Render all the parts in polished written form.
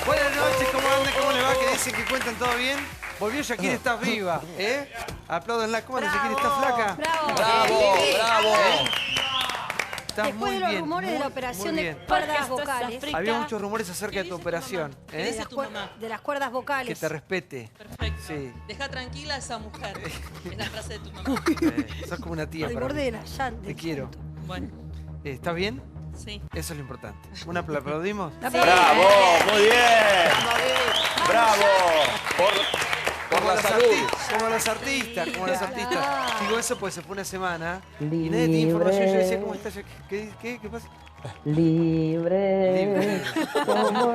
Buenas noches, ¿cómo andan? ¿Cómo les va? ¿Qué dicen? ¿Que cuentan todo bien? Volvió Shakira, estás viva, ¿eh? Aplaudanla. ¿Cómo anda Shakira? ¿Estás flaca? ¡Bravo! ¡Bravo! Estás Después muy de los bien, rumores de la muy operación bien. de cuerdas vocales, Había muchos rumores acerca de tu operación, ¿Qué ¿eh? dice tu mamá? de las cuerdas Que vocales. te respete. Perfecto. Sí. Deja tranquila a esa mujer. Es la frase de tu mamá. Sos como una tía Al para borde mí. de la llanta. Te quiero. Bueno, ¿Estás bien? sí. Eso es lo importante. ¿Una aplaudimos? ¡Bravo! ¡Muy bien! ¡Bravo! Por la salud. Como los artistas, como los artistas. Digo eso pues se fue una semana y nadie tenía información. Yo decía, ¿cómo estás? ¿Qué pasa? Libre como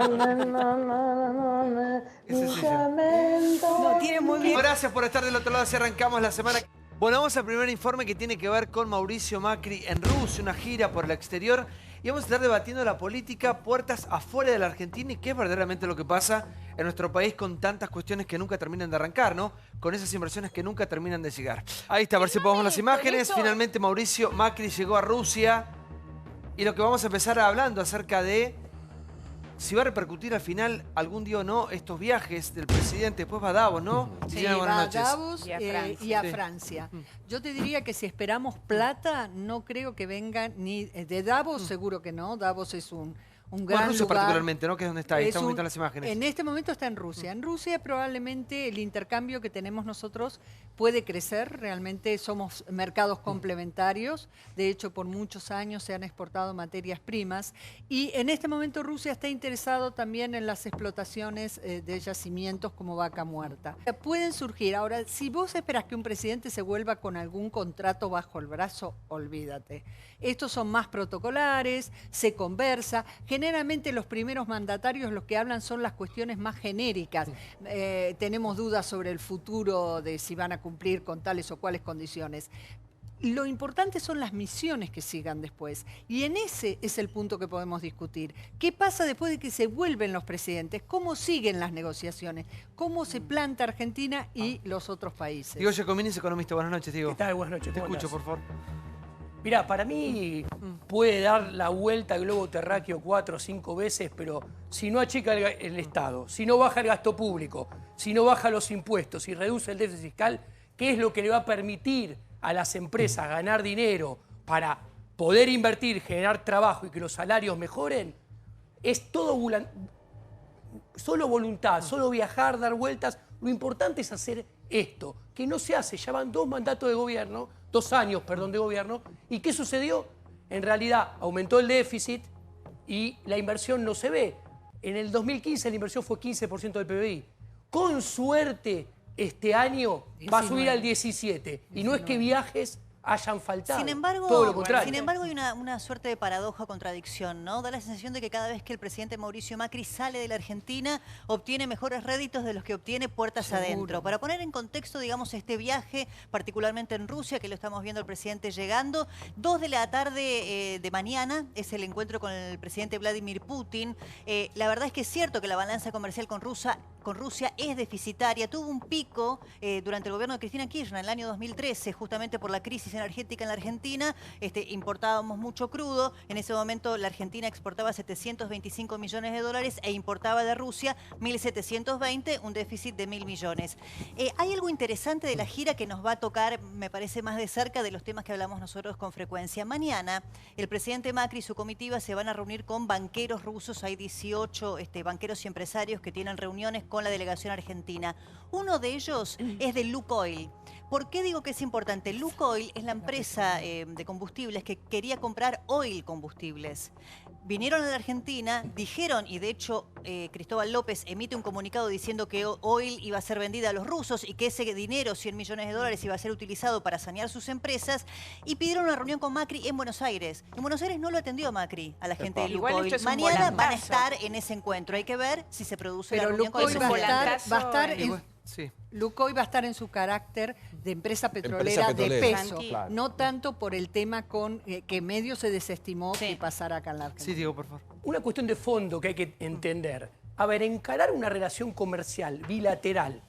Ese es ella. No, tiene muy bien. Gracias por estar del otro lado, así arrancamos la semana. Bueno, vamos al primer informe que tiene que ver con Mauricio Macri en Rusia, una gira por el exterior. Y vamos a estar debatiendo la política puertas afuera de la Argentina y qué es verdaderamente lo que pasa en nuestro país con tantas cuestiones que nunca terminan de arrancar, ¿no? Con esas inversiones que nunca terminan de llegar. Ahí está, a ver si podemos ver las imágenes. Finalmente Mauricio Macri llegó a Rusia. Y lo que vamos a empezar hablando acerca de si va a repercutir al final algún día o no estos viajes del presidente. Después va a Davos, ¿no? Sí, Liliana, buenas va a noches. Davos y a Sí. Francia. Yo te diría que si esperamos plata, no creo que venga ni de Davos, seguro que no. Davos es un Bueno, gran Rusia lugar. particularmente, ¿no? Que es donde está. Ahí Es estamos un- viendo las imágenes. En este momento está en Rusia. En Rusia probablemente el intercambio que tenemos nosotros puede crecer. Realmente somos mercados complementarios. De hecho, por muchos años se han exportado materias primas. Y en este momento Rusia está interesado también en las explotaciones de yacimientos como Vaca Muerta. Pueden surgir. Ahora, si vos esperás que un presidente se vuelva con algún contrato bajo el brazo, olvídate. Estos son más protocolares, se conversa. Generalmente los primeros mandatarios los que hablan son las cuestiones más genéricas. Tenemos dudas sobre el futuro de si van a cumplir con tales o cuales condiciones. Lo importante son las misiones que sigan después. Y en ese es el punto que podemos discutir. ¿Qué pasa después de que se vuelven los presidentes? ¿Cómo siguen las negociaciones? ¿Cómo se planta Argentina y los otros países? Diego Giacomini es economista. Buenas noches, Diego. ¿Qué tal? Buenas noches. Te ¿cómo escucho, andás? por favor. Mirá, para mí puede dar la vuelta al globo terráqueo 4 o 5 veces, pero si no achica el Estado, si no baja el gasto público, si no baja los impuestos, si reduce el déficit fiscal, ¿qué es lo que le va a permitir a las empresas ganar dinero para poder invertir, generar trabajo y que los salarios mejoren? Es todo solo voluntad, solo viajar, dar vueltas. Lo importante es hacer esto, que no se hace. Ya van 2 mandatos de gobierno, 2 años, perdón, de gobierno. ¿Y qué sucedió? En realidad aumentó el déficit y la inversión no se ve. En el 2015 la inversión fue 15% del PBI. Con suerte, este año va a subir al 17%. Y no es que viajes hayan faltado. Sin embargo, todo lo contrario. hay una suerte de paradoja, contradicción, ¿no? Da la sensación de que cada vez que el presidente Mauricio Macri sale de la Argentina, obtiene mejores réditos de los que obtiene puertas adentro. Para poner en contexto, digamos, este viaje, particularmente en Rusia, que lo estamos viendo el presidente llegando, 2 de la tarde de mañana es el encuentro con el presidente Vladimir Putin. La verdad es que es cierto que la balanza comercial con Rusia es deficitaria. Tuvo un pico durante el gobierno de Cristina Kirchner en el año 2013, justamente por la crisis energética en la Argentina. Importábamos mucho crudo. En ese momento la Argentina exportaba 725 millones de dólares e importaba de Rusia 1.720, un déficit de 1.000 millones. Hay algo interesante de la gira que nos va a tocar, me parece, más de cerca de los temas que hablamos nosotros con frecuencia. Mañana el presidente Macri y su comitiva se van a reunir con banqueros rusos. Hay 18 banqueros y empresarios que tienen reuniones con la delegación argentina. Uno de ellos es de Lukoil. ¿Por qué digo que es importante? Lukoil es la empresa de combustibles que quería comprar Oil Combustibles. Vinieron a la Argentina, dijeron, y de hecho Cristóbal López emite un comunicado diciendo que Oil iba a ser vendida a los rusos y que ese dinero, 100 millones de dólares, iba a ser utilizado para sanear sus empresas, y pidieron una reunión con Macri en Buenos Aires. En Buenos Aires no lo atendió Macri a la gente de Lukoil. Mañana van a estar en ese encuentro. Hay que ver si se produce la reunión con Lukoil va a estar Sí. Lukoil va a estar en su carácter de empresa petrolera, de peso, Tranquilo. no tanto por el tema con que medio se desestimó que pasara acá en la Argentina. Sí, Diego, por favor. Una cuestión de fondo que hay que entender. A ver, encarar una relación comercial bilateral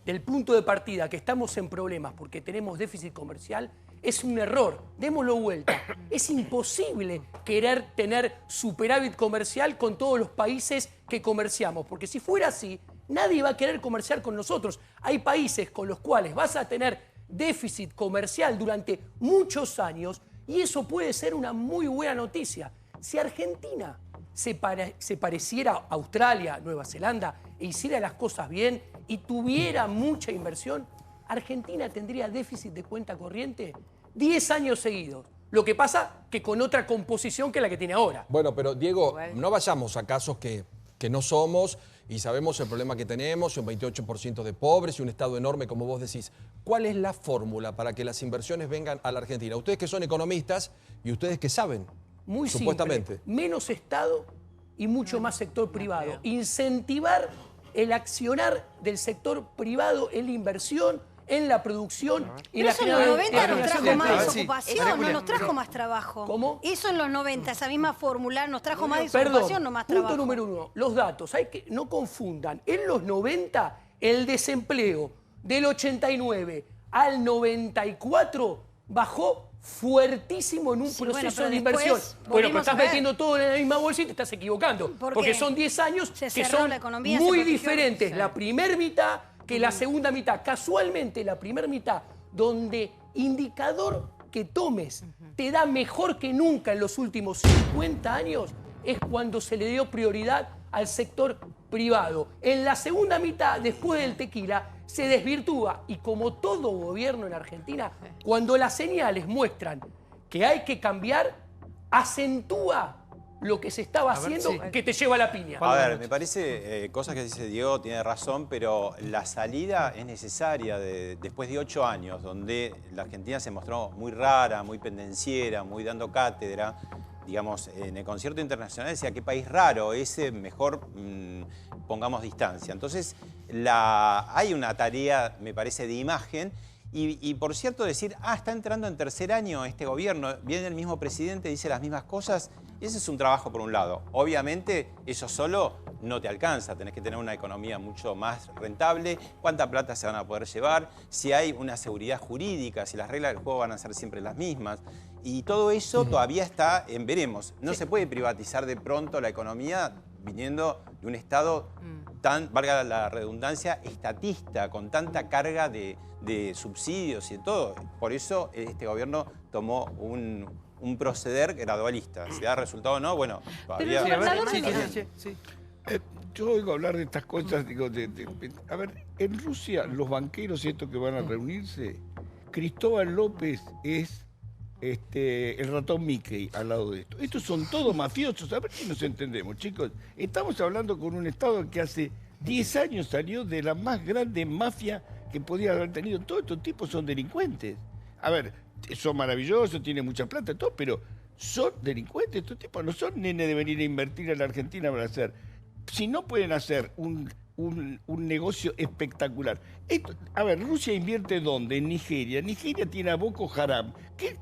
del punto de partida que estamos en problemas porque tenemos déficit comercial es un error. Démoslo vuelta. Es imposible querer tener superávit comercial con todos los países que comerciamos, porque si fuera así, nadie va a querer comerciar con nosotros. Hay países con los cuales vas a tener déficit comercial durante muchos años y eso puede ser una muy buena noticia. Si Argentina se pareciera a Australia, Nueva Zelanda e hiciera las cosas bien y tuviera mucha inversión, Argentina tendría déficit de cuenta corriente 10 años seguidos. Lo que pasa que con otra composición que la que tiene ahora. Bueno, pero Diego, no vayamos a casos que no somos y sabemos el problema que tenemos, un 28% de pobres y un Estado enorme, como vos decís. ¿Cuál es la fórmula para que las inversiones vengan a la Argentina? Ustedes que son economistas y ustedes que saben, muy supuestamente. Simple. Menos Estado y mucho más sector privado. Incentivar el accionar del sector privado en la inversión, en la producción y la generación. Eso en los 90 nos trajo más Sí. desocupación, no nos trajo más trabajo. ¿Cómo? Eso en los 90, esa misma fórmula nos trajo más desocupación, no más trabajo. Punto número 1, los datos. Hay que no confundan. En los 90, el desempleo del 89 al 94 bajó fuertísimo en un proceso de inversión. Bueno, pero estás metiendo todo en la misma bolsa y te estás equivocando. Porque son 10 años que son muy diferentes. La primera mitad que la segunda mitad. Casualmente, la primera mitad, donde indicador que tomes te da mejor que nunca en los últimos 50 años, es cuando se le dio prioridad al sector privado. En la segunda mitad, después del tequila, se desvirtúa. Y como todo gobierno en Argentina, cuando las señales muestran que hay que cambiar, acentúa lo que se estaba haciendo, que te lleva a la piña. A ver, me parece, cosas que dice Diego, tiene razón, pero la salida es necesaria después de 8 años, donde la Argentina se mostró muy rara, muy pendenciera, muy dando cátedra. Digamos, en el concierto internacional decía, qué país raro, ese mejor pongamos distancia. Entonces, hay una tarea, me parece, de imagen. Y por cierto, decir, está entrando en tercer año este gobierno, viene el mismo presidente, dice las mismas cosas, ese es un trabajo por un lado. Obviamente, eso solo no te alcanza, tenés que tener una economía mucho más rentable, cuánta plata se van a poder llevar, si hay una seguridad jurídica, si las reglas del juego van a ser siempre las mismas. Y todo eso todavía está en veremos. No se puede privatizar de pronto la economía viniendo de un Estado tan, valga la redundancia, estatista, con tanta carga de subsidios y de todo. Por eso este gobierno tomó un proceder gradualista. Si da resultado o no, bueno, todavía... Yo oigo hablar de estas cosas, digo, a ver, en Rusia los banqueros estos que van a reunirse, Cristóbal López es el ratón Mickey al lado de esto. Estos son todos mafiosos, a ver si nos entendemos, chicos. Estamos hablando con un Estado que hace 10 años salió de la más grande mafia que podía haber tenido. Todos estos tipos son delincuentes. A ver, son maravillosos, tienen mucha plata, todo, pero son delincuentes. Estos tipos no son nenes de venir a invertir en la Argentina para hacer. Si no pueden hacer un negocio espectacular. A ver, Rusia invierte ¿dónde? En Nigeria. Nigeria tiene a Boko Haram. ¿Qué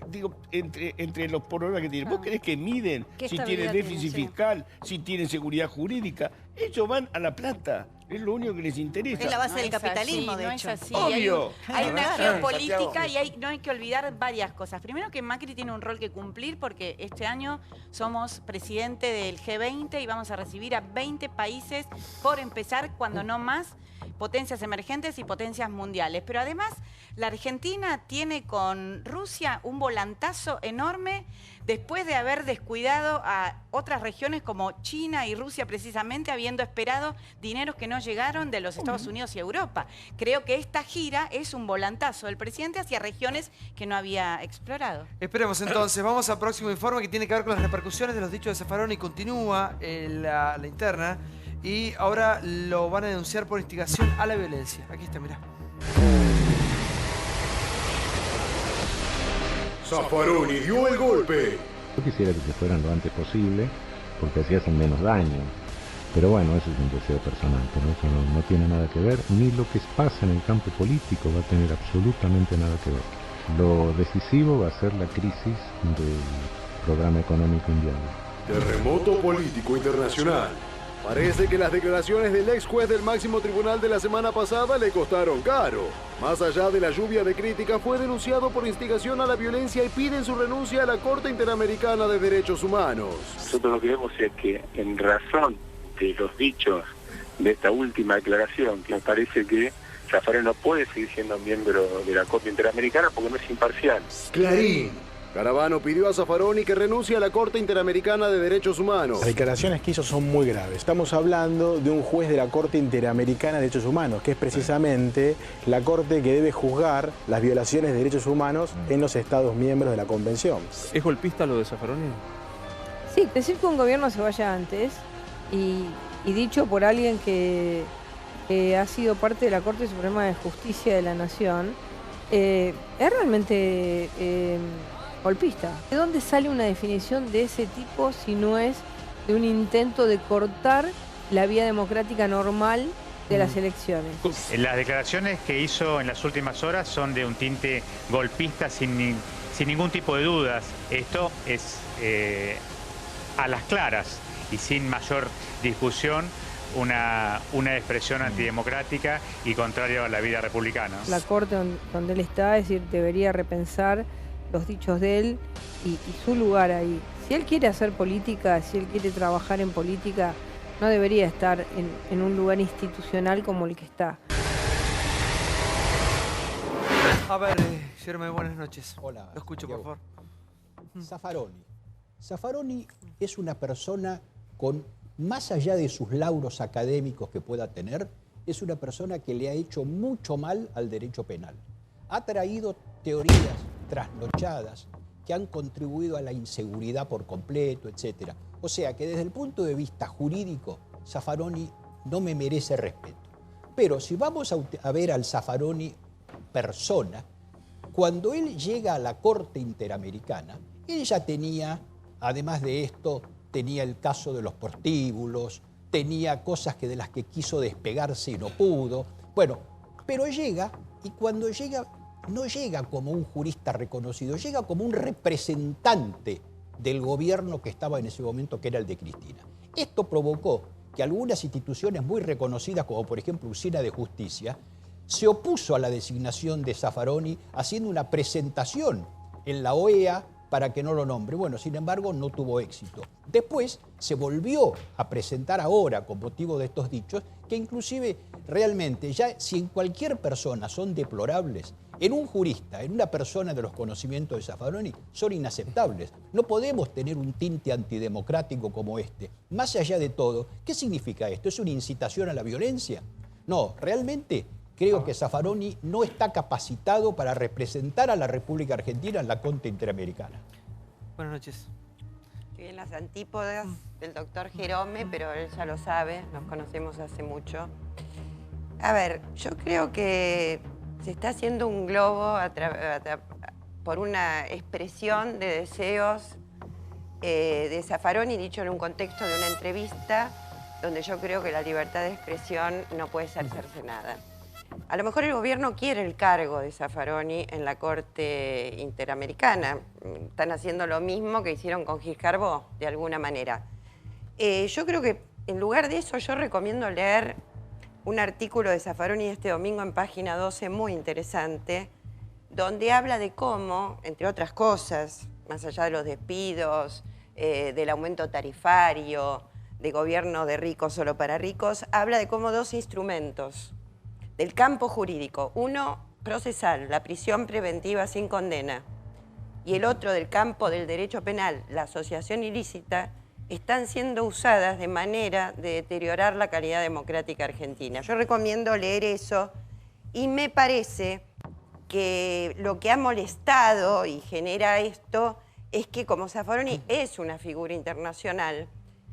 digo, entre los problemas que tienen? ¿Vos creés que miden si tienen déficit fiscal, si tienen seguridad jurídica? Ellos van a la plata. Es lo único que les interesa. Es la base del capitalismo, así, de no hecho. Es así. Obvio. Hay una geopolítica y no hay que olvidar varias cosas. Primero que Macri tiene un rol que cumplir porque este año somos presidente del G20 y vamos a recibir a 20 países por empezar, cuando no más, potencias emergentes y potencias mundiales. Pero además, la Argentina tiene con Rusia un volantazo enorme después de haber descuidado a otras regiones como China y Rusia, precisamente habiendo esperado dineros que no llegaron de los Estados Unidos y Europa. Creo que esta gira es un volantazo del presidente hacia regiones que no había explorado. Esperemos entonces, vamos al próximo informe que tiene que ver con las repercusiones de los dichos de Zaffaroni. Continúa la interna y ahora lo van a denunciar por instigación a la violencia. Aquí está, mirá. Zaffaroni dio el golpe. Yo quisiera que se fueran lo antes posible, porque así hacen menos daño. Pero bueno, eso es un deseo personal, pero eso no tiene nada que ver, ni lo que pasa en el campo político va a tener absolutamente nada que ver. Lo decisivo va a ser la crisis del programa económico inviable. Terremoto político internacional. Parece que las declaraciones del ex juez del máximo tribunal de la semana pasada le costaron caro. Más allá de la lluvia de críticas, fue denunciado por instigación a la violencia y piden su renuncia a la Corte Interamericana de Derechos Humanos. Nosotros lo que vemos es que, en razón de los dichos de esta última declaración, que me parece que Zaffaroni no puede seguir siendo miembro de la Corte Interamericana porque no es imparcial. Clarín. Caravano pidió a Zaffaroni que renuncie a la Corte Interamericana de Derechos Humanos. Las declaraciones que hizo son muy graves. Estamos hablando de un juez de la Corte Interamericana de Derechos Humanos, que es precisamente la corte que debe juzgar las violaciones de derechos humanos en los Estados miembros de la Convención. ¿Es golpista lo de Zaffaroni? Sí, decir que un gobierno se vaya antes y dicho por alguien que ha sido parte de la Corte Suprema de Justicia de la Nación, es realmente golpista. ¿De dónde sale una definición de ese tipo si no es de un intento de cortar la vía democrática normal de las elecciones? Las declaraciones que hizo en las últimas horas son de un tinte golpista sin ningún tipo de dudas. Esto es a las claras y sin mayor discusión una expresión antidemocrática y contraria a la vida republicana. La Corte donde él está, es decir, debería repensar los dichos de él y su lugar ahí. Si él quiere hacer política, si él quiere trabajar en política, no debería estar en un lugar institucional como el que está. A ver, Jeremy, buenas noches. Hola. Lo escucho, por favor. Zaffaroni es una persona con, más allá de sus lauros académicos que pueda tener, es una persona que le ha hecho mucho mal al derecho penal. Ha traído teorías trasnochadas que han contribuido a la inseguridad por completo, etc. O sea que desde el punto de vista jurídico, Zaffaroni no me merece respeto. Pero si vamos a ver al Zaffaroni persona, cuando él llega a la Corte Interamericana, él ya tenía, además de esto, tenía el caso de los prostíbulos, tenía cosas de las que quiso despegarse y no pudo. Bueno, pero llega, y cuando llega, no llega como un jurista reconocido, llega como un representante del gobierno que estaba en ese momento, que era el de Cristina. Esto provocó que algunas instituciones muy reconocidas, como por ejemplo Usina de Justicia, se opuso a la designación de Zaffaroni haciendo una presentación en la OEA para que no lo nombre. Bueno, sin embargo, no tuvo éxito. Después se volvió a presentar ahora, con motivo de estos dichos, que inclusive realmente ya si en cualquier persona son deplorables, en un jurista, en una persona de los conocimientos de Zaffaroni, son inaceptables. No podemos tener un tinte antidemocrático como este. Más allá de todo, ¿qué significa esto? ¿Es una incitación a la violencia? No, realmente creo que Zaffaroni no está capacitado para representar a la República Argentina en la Corte Interamericana. Buenas noches. Estoy en las antípodas del doctor Jerome, pero él ya lo sabe, nos conocemos hace mucho. A ver, yo creo que se está haciendo un globo por una expresión de deseos de Zaffaroni, dicho en un contexto de una entrevista, donde yo creo que la libertad de expresión no puede ser cercenada. A lo mejor el gobierno quiere el cargo de Zaffaroni en la Corte Interamericana. Están haciendo lo mismo que hicieron con Gil Carbó, de alguna manera. Yo creo que en lugar de eso yo recomiendo leer un artículo de Zaffaroni este domingo en Página 12 muy interesante, donde habla de cómo, entre otras cosas, más allá de los despidos, del aumento tarifario, de gobierno de ricos solo para ricos, habla de cómo dos instrumentos del campo jurídico, uno procesal, la prisión preventiva sin condena, y el otro del campo del derecho penal, la asociación ilícita, están siendo usadas de manera de deteriorar la calidad democrática argentina. Yo recomiendo leer eso y me parece que lo que ha molestado y genera esto es que como Zaffaroni es una figura internacional,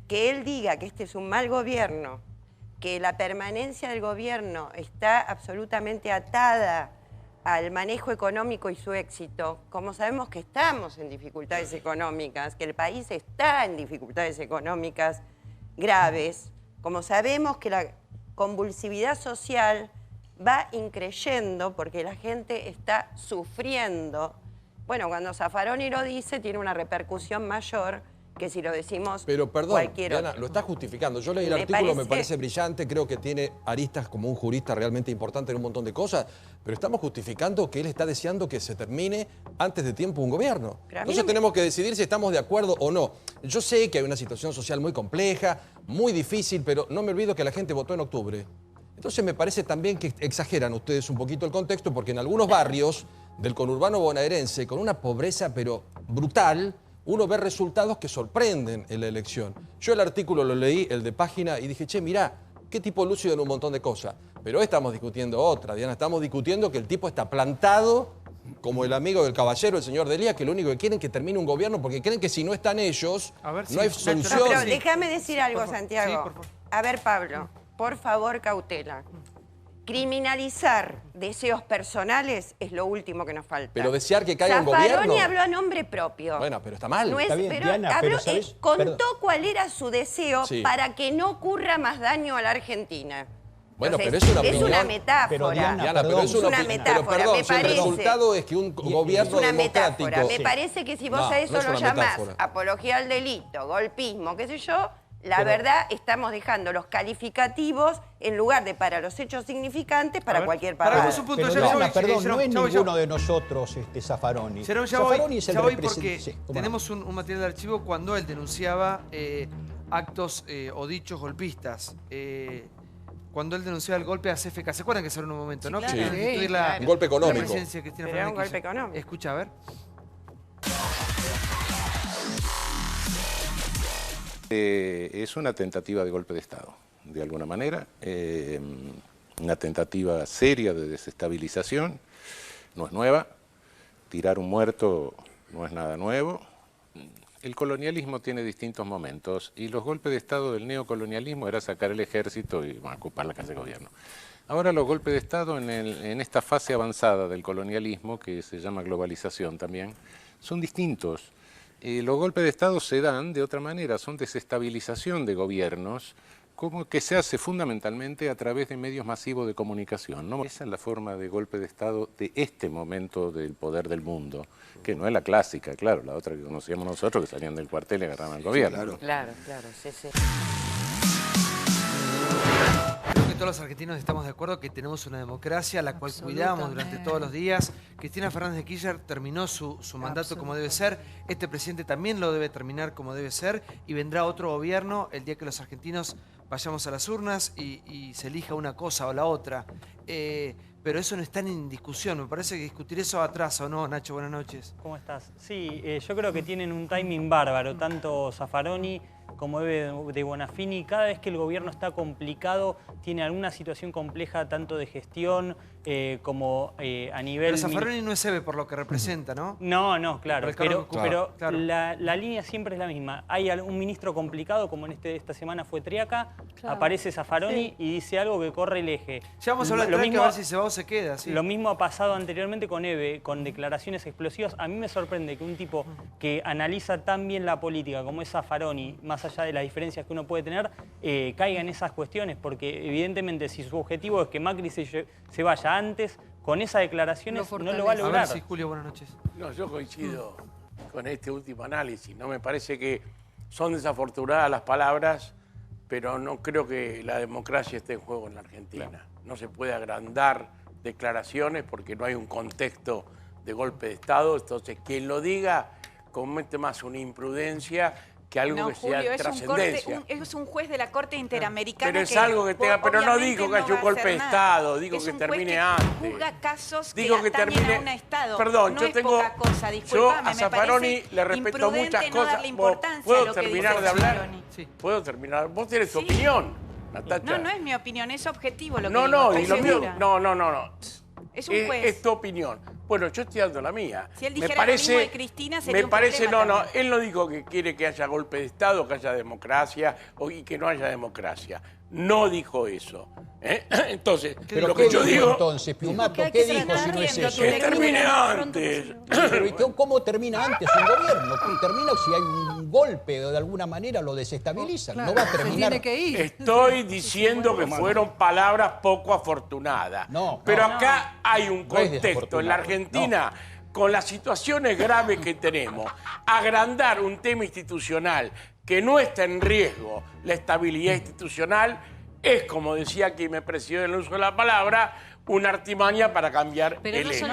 que él diga que este es un mal gobierno, que la permanencia del gobierno está absolutamente atada al manejo económico y su éxito, como sabemos que estamos en dificultades económicas, que el país está en dificultades económicas graves, como sabemos que la convulsividad social va increyendo porque la gente está sufriendo. Bueno, cuando Zaffaroni lo dice, tiene una repercusión mayor que si lo decimos Pero perdón, cualquier Diana, otro. lo está justificando. Yo leí el artículo, me parece brillante, creo que tiene aristas como un jurista realmente importante en un montón de cosas, pero estamos justificando que él está deseando que se termine antes de tiempo un gobierno. Entonces tenemos que decidir si estamos de acuerdo o no. Yo sé que hay una situación social muy compleja, muy difícil, pero no me olvido que la gente votó en octubre. Entonces me parece también que exageran ustedes un poquito el contexto, porque en algunos barrios del conurbano bonaerense, con una pobreza pero brutal, uno ve resultados que sorprenden en la elección. Yo el artículo lo leí, el de Página, y dije, che, mirá, qué tipo lúcido en un montón de cosas. Pero hoy estamos discutiendo otra, Diana, estamos discutiendo que el tipo está plantado como el amigo del caballero, el señor Delía, que lo único que quieren es que termine un gobierno porque creen que si no están ellos, no hay solución. No, pero déjame decir algo, Santiago. Sí, por favor. A ver, Pablo, por favor, cautela. Criminalizar deseos personales es lo último que nos falta. Pero desear que caiga un gobierno... Zaffaroni habló a nombre propio. Bueno, pero está mal. No es, Está bien, pero Diana, habló, pero ¿sabes? contó cuál era su deseo Sí. para que no ocurra más daño a la Argentina. Bueno, Entonces, pero es una es opinión. una metáfora. Pero, Diana, Diana, pero es una metáfora. Pero perdón, me si el parece. resultado es que un gobierno Es una democrático... metáfora. Me parece que si vos No, a eso no es lo una llamás metáfora. apología al delito, golpismo, qué sé yo, la Pero- verdad estamos dejando los calificativos en lugar de para los hechos significantes para cualquier Pará, parada. es un punto, Pero ya Diana, voy, perdón, Jerome, no es ya voy, ninguno de nosotros Zaffaroni. Jerome, Zaffaroni es el ya voy porque representante. Sí, cómo no. tenemos un material de archivo cuando él denunciaba actos o dichos golpistas. Cuando él denunciaba el golpe a CFK. ¿Se acuerdan que se habló en un momento, no? claro. Que Sí, destituir claro. Un golpe económico. La presidencia de Cristina Pero era un Fernández golpe Kirchner. económico. Escucha, a ver. Es una tentativa de golpe de Estado, de alguna manera, una tentativa seria de desestabilización, no es nueva, tirar un muerto no es nada nuevo. El colonialismo tiene distintos momentos y los golpes de Estado del neocolonialismo era sacar el ejército y ocupar la casa de gobierno. Ahora los golpes de Estado en esta fase avanzada del colonialismo, que se llama globalización también, son distintos. Los golpes de Estado se dan de otra manera, son desestabilización de gobiernos, como que se hace fundamentalmente a través de medios masivos de comunicación, ¿no? Esa es la forma de golpe de Estado de este momento del poder del mundo, que no es la clásica, claro, la otra que conocíamos nosotros, que salían del cuartel y agarraban al gobierno. Claro, sí, sí. Creo que todos los argentinos estamos de acuerdo que tenemos una democracia, la cual cuidamos durante todos los días. Cristina Fernández de Kirchner terminó su mandato como debe ser. Este presidente también lo debe terminar como debe ser. Y vendrá otro gobierno el día que los argentinos vayamos a las urnas y se elija una cosa o la otra. Pero eso no está en discusión. Me parece que discutir eso atrasa, ¿o no? Nacho, buenas noches. ¿Cómo estás? Sí, yo creo que tienen un timing bárbaro, tanto Zaffaroni como Eve de Bonafini. Cada vez que el gobierno está complicado, tiene alguna situación compleja, tanto de gestión como a nivel... Pero Zaffaroni no es Eve por lo que representa, ¿no? No, claro. Pero Claro. la línea siempre es la misma. Hay un ministro complicado, como en esta semana fue Triaca, Claro. aparece Zaffaroni Sí. y dice algo que corre el eje. Ya vamos a hablar de Triaca, a ver si se va o se queda. Sí. Lo mismo ha pasado anteriormente con Eve, con declaraciones explosivas. A mí me sorprende que un tipo que analiza tan bien la política como es Zaffaroni, más allá de las diferencias que uno puede tener, caiga en esas cuestiones, porque evidentemente si su objetivo es que Macri se vaya antes, con esas declaraciones no lo va a lograr. A ver, sí, Julio, buenas noches. No, yo coincido con este último análisis. No me parece que son desafortunadas las palabras, pero no creo que la democracia esté en juego en la Argentina. No se puede agrandar declaraciones porque no hay un contexto de golpe de Estado. Entonces, quien lo diga comete más una imprudencia que algo que sea trascendencia. Es un juez de la Corte Interamericana. Pero es algo que tenga, pero no digo que haya un golpe de Estado, digo que termine antes. Juzga casos Digo que termine a un Estado. Perdón, no yo es tengo. poca cosa, yo disculpame, a Zaffaroni le respeto muchas no cosas. darle importancia a ¿Puedo lo que terminar dice de hablar? Zaffaroni. Sí. ¿Puedo terminar? Vos tenés tu opinión, Natacha. No es mi opinión, es objetivo lo que No, digo. no, estoy y lo mío. segura. No. Es un juez. Es tu opinión. Bueno, yo estoy dando la mía. Si él dijera lo mismo de Cristina, sería me un parece, problema no, también. él no dijo que quiere que haya golpe de Estado, que haya democracia y que no haya democracia. No dijo eso. Entonces, ¿Pero lo qué que yo dijo digo... entonces, Piumato? ¿Qué dijo si no es eso? Que termine antes. Pero ¿y cómo termina antes un gobierno? Termina si hay un golpe o de alguna manera lo desestabilizan. No va a terminar. Estoy diciendo que fueron palabras poco afortunadas. Pero acá hay un contexto en la Argentina con las situaciones graves que tenemos, agrandar un tema institucional que no está en riesgo la estabilidad institucional, es, como decía quien me presidió en el uso de la palabra, una artimaña para cambiar el eje.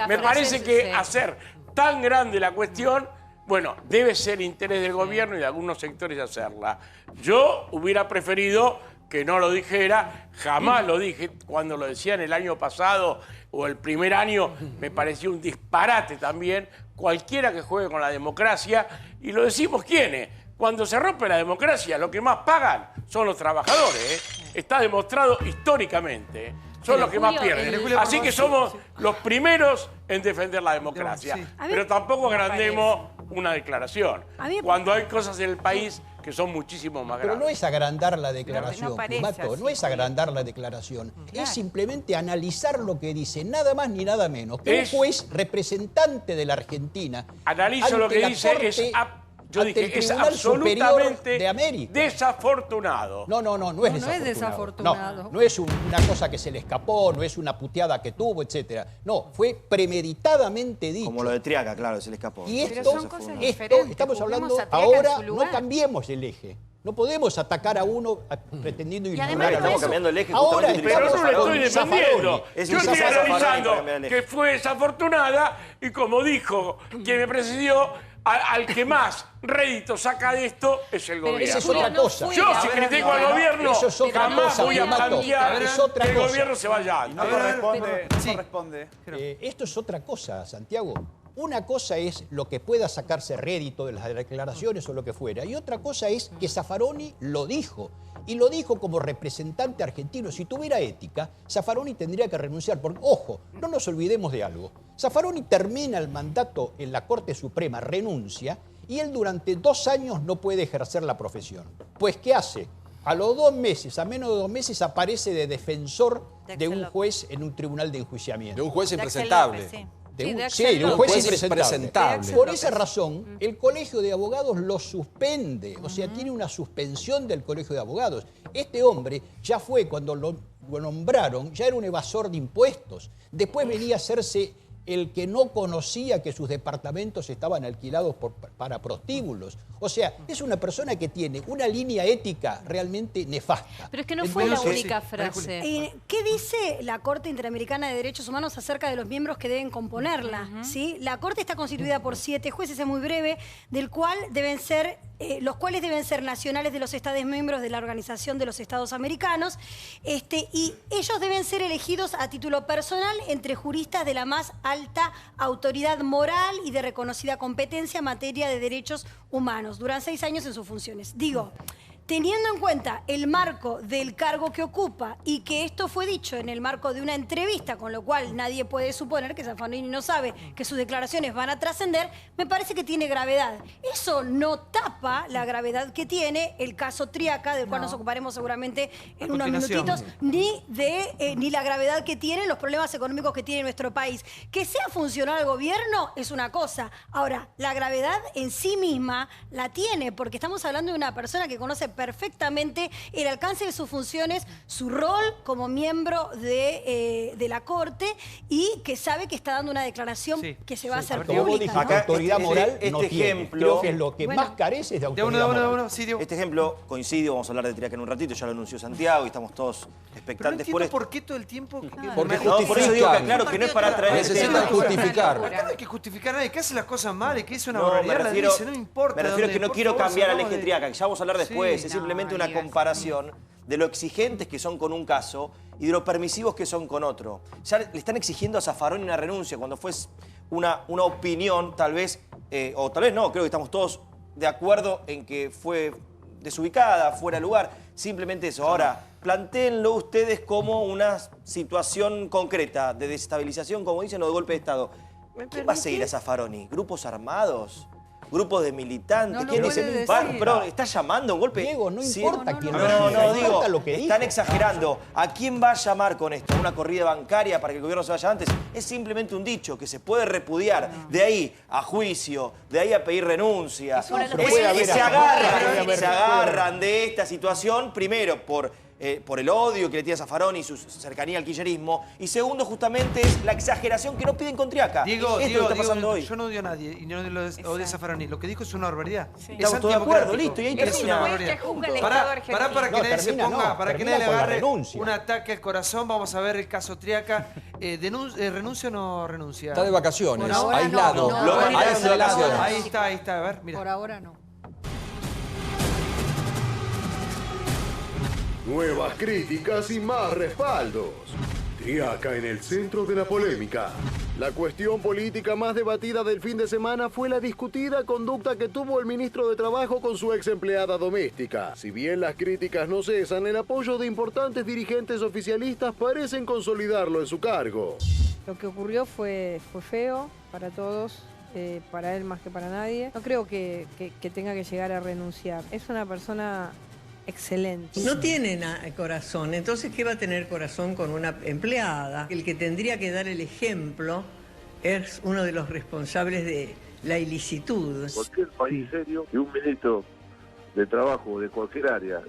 Me parece que hacer tan grande la cuestión, bueno, debe ser interés del gobierno y de algunos sectores hacerla. Yo hubiera preferido que no lo dijera, jamás lo dije, cuando lo decían el año pasado o el primer año, me pareció un disparate también, cualquiera que juegue con la democracia, y lo decimos quiénes. Cuando se rompe la democracia, lo que más pagan son los trabajadores, ¿eh? Está demostrado históricamente, son los que más pierden. Así que somos los primeros en defender la democracia. Pero tampoco agrandemos una declaración. Cuando hay cosas en el país que son muchísimo más graves. Pero no es agrandar la declaración, Mato, no es agrandar la declaración. Es simplemente analizar lo que dice, nada más ni nada menos. Que un juez representante de la Argentina... Analizo lo que dice, yo dije, es absolutamente desafortunado. No es desafortunado. No es una cosa que se le escapó, no es una puteada que tuvo, etc. No, fue premeditadamente dicho. Como lo de Triaca, claro, se le escapó. Y esto estamos hablando ahora, no cambiemos el eje. No podemos atacar a uno pretendiendo ignorar al estamos cambiando el eje. Ahora pero no lo estoy defendiendo. Yo estoy analizando que fue desafortunada y como dijo quien me presidió, al que más rédito saca de esto es el gobierno. Esa es otra cosa. Yo si critico al gobierno, jamás voy a cambiar que el gobierno se vaya. No corresponde. Esto es otra cosa, Santiago. Una cosa es lo que pueda sacarse rédito de las declaraciones o lo que fuera, y otra cosa es que Zaffaroni lo dijo. Y lo dijo como representante argentino. Si tuviera ética, Zaffaroni tendría que renunciar. Porque, ojo, no nos olvidemos de algo. Zaffaroni termina el mandato en la Corte Suprema, renuncia, y él durante 2 años no puede ejercer la profesión. Pues, ¿qué hace? A los 2 meses, a menos de 2 meses, aparece de defensor de un juez en un tribunal de enjuiciamiento. De un juez impresentable. De un juez impresentable. Por esa razón, el Colegio de Abogados lo suspende, o sea, tiene una suspensión del Colegio de Abogados. Este hombre ya fue, cuando lo nombraron, ya era un evasor de impuestos. Después venía a hacerse el que no conocía que sus departamentos estaban alquilados para prostíbulos. O sea, es una persona que tiene una línea ética realmente nefasta. Pero es que no fue la única frase. ¿Qué dice la Corte Interamericana de Derechos Humanos acerca de los miembros que deben componerla? ¿Sí? La Corte está constituida por 7 jueces, es muy breve, del cual deben ser... los cuales deben ser nacionales de los Estados miembros de la Organización de los Estados Americanos, y ellos deben ser elegidos a título personal entre juristas de la más alta autoridad moral y de reconocida competencia en materia de derechos humanos. Duran 6 años en sus funciones. Digo, teniendo en cuenta el marco del cargo que ocupa y que esto fue dicho en el marco de una entrevista, con lo cual nadie puede suponer que Zaffaroni no sabe que sus declaraciones van a trascender, me parece que tiene gravedad. Eso no tapa la gravedad que tiene el caso Triaca, del cual nos ocuparemos seguramente en unos minutitos, ni la gravedad que tienen los problemas económicos que tiene nuestro país. Que sea funcional el gobierno es una cosa. Ahora, la gravedad en sí misma la tiene, porque estamos hablando de una persona que conoce perfectamente el alcance de sus funciones, su rol como miembro de la Corte, y que sabe que está dando una declaración que se va a hacer pública. Acá autoridad moral no tiene. Ejemplo, creo que es lo que más carece de autoridad moral. Este ejemplo coincide, vamos a hablar de Triaca en un ratito, ya lo anunció Santiago y estamos todos expectantes por esto. ¿Por qué todo el tiempo? Porque por eso digo que claro que no es para traer necesitan justificar. No hay que justificar a nadie que hace las cosas mal y que hizo una barbaridad, la dice, no importa. Me refiero que no quiero cambiar al eje Triaca, que ya vamos a hablar después. Es simplemente una comparación de lo exigentes que son con un caso y de lo permisivos que son con otro. Ya le están exigiendo a Zaffaroni una renuncia cuando fue una opinión, tal vez, o tal vez no, creo que estamos todos de acuerdo en que fue desubicada, fuera de lugar. Simplemente eso. Ahora, plantéenlo ustedes como una situación concreta de desestabilización, como dicen, o de golpe de Estado. ¿Quién va a seguir a Zaffaroni? ¿Grupos armados? ¿Grupos de militantes? ¿Quién dice? Pero está llamando un golpe. Diego, no importa quién digo, lo que están exagerando. ¿A quién va a llamar con esto? ¿Una corrida bancaria para que el gobierno se vaya antes? es simplemente un dicho que se puede repudiar. De ahí a juicio, de ahí a pedir renuncia. Se agarran de esta situación, primero por el odio que le tiene a Zaffaroni y su cercanía al kirchnerismo, y segundo, justamente, es la exageración que no piden con Triaca. Diego, hoy. Yo no odio a nadie y no odio a Zaffaroni. Lo que dijo es una barbaridad. Sí. Estamos todos de acuerdo, listo, y ahí termina. Para que nadie se ponga, para que nadie le agarre un ataque al corazón, vamos a ver el caso Triaca. ¿Renuncia o no renuncia? Está de vacaciones, aislado. Aislado. Ahí está, a ver, mira. Por ahora no. Nuevas críticas y más respaldos. Triaca en el centro de la polémica. La cuestión política más debatida del fin de semana fue la discutida conducta que tuvo el ministro de Trabajo con su ex empleada doméstica. Si bien las críticas no cesan, el apoyo de importantes dirigentes oficialistas parecen consolidarlo en su cargo. Lo que ocurrió fue feo para todos. Para él más que para nadie. No creo que tenga que llegar a renunciar. Es una persona excelente. No tiene corazón, entonces ¿qué va a tener corazón con una empleada? El que tendría que dar el ejemplo es uno de los responsables de la ilicitud. Cualquier país serio y un ministro de trabajo de cualquier área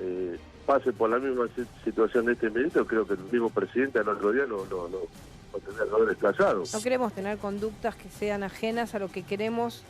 pase por la misma situación de este ministro, creo que el mismo presidente al otro día no va a tener que haber desplazado. No queremos tener conductas que sean ajenas a lo que queremos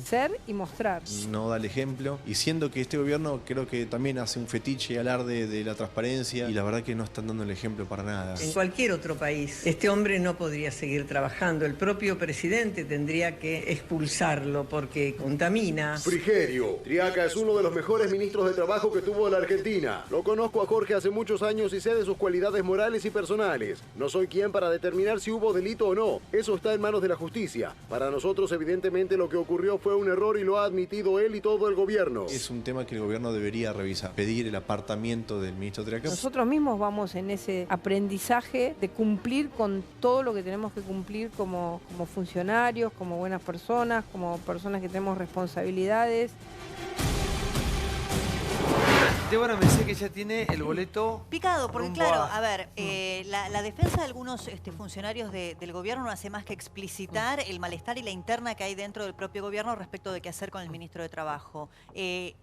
ser y mostrar. No da el ejemplo, y siendo que este gobierno creo que también hace un fetiche y alarde de la transparencia, y la verdad que no están dando el ejemplo para nada. En cualquier otro país, este hombre no podría seguir trabajando. El propio presidente tendría que expulsarlo porque contamina. Frigerio. Triaca es uno de los mejores ministros de trabajo que tuvo la Argentina. Lo conozco a Jorge hace muchos años y sé de sus cualidades morales y personales. No soy quien para determinar si hubo delito o no. Eso está en manos de la justicia. Para nosotros, evidentemente, lo que ocurrió fue un error y lo ha admitido él y todo el gobierno. Es un tema que el gobierno debería revisar, pedir el apartamiento del ministro Triaca. Nosotros mismos vamos en ese aprendizaje de cumplir con todo lo que tenemos que cumplir como funcionarios, como buenas personas, como personas que tenemos responsabilidades. Débora me dice que ya tiene el boleto picado, porque claro, a ver, la defensa de algunos funcionarios del gobierno no hace más que explicitar el malestar y la interna que hay dentro del propio gobierno respecto de qué hacer con el ministro de Trabajo.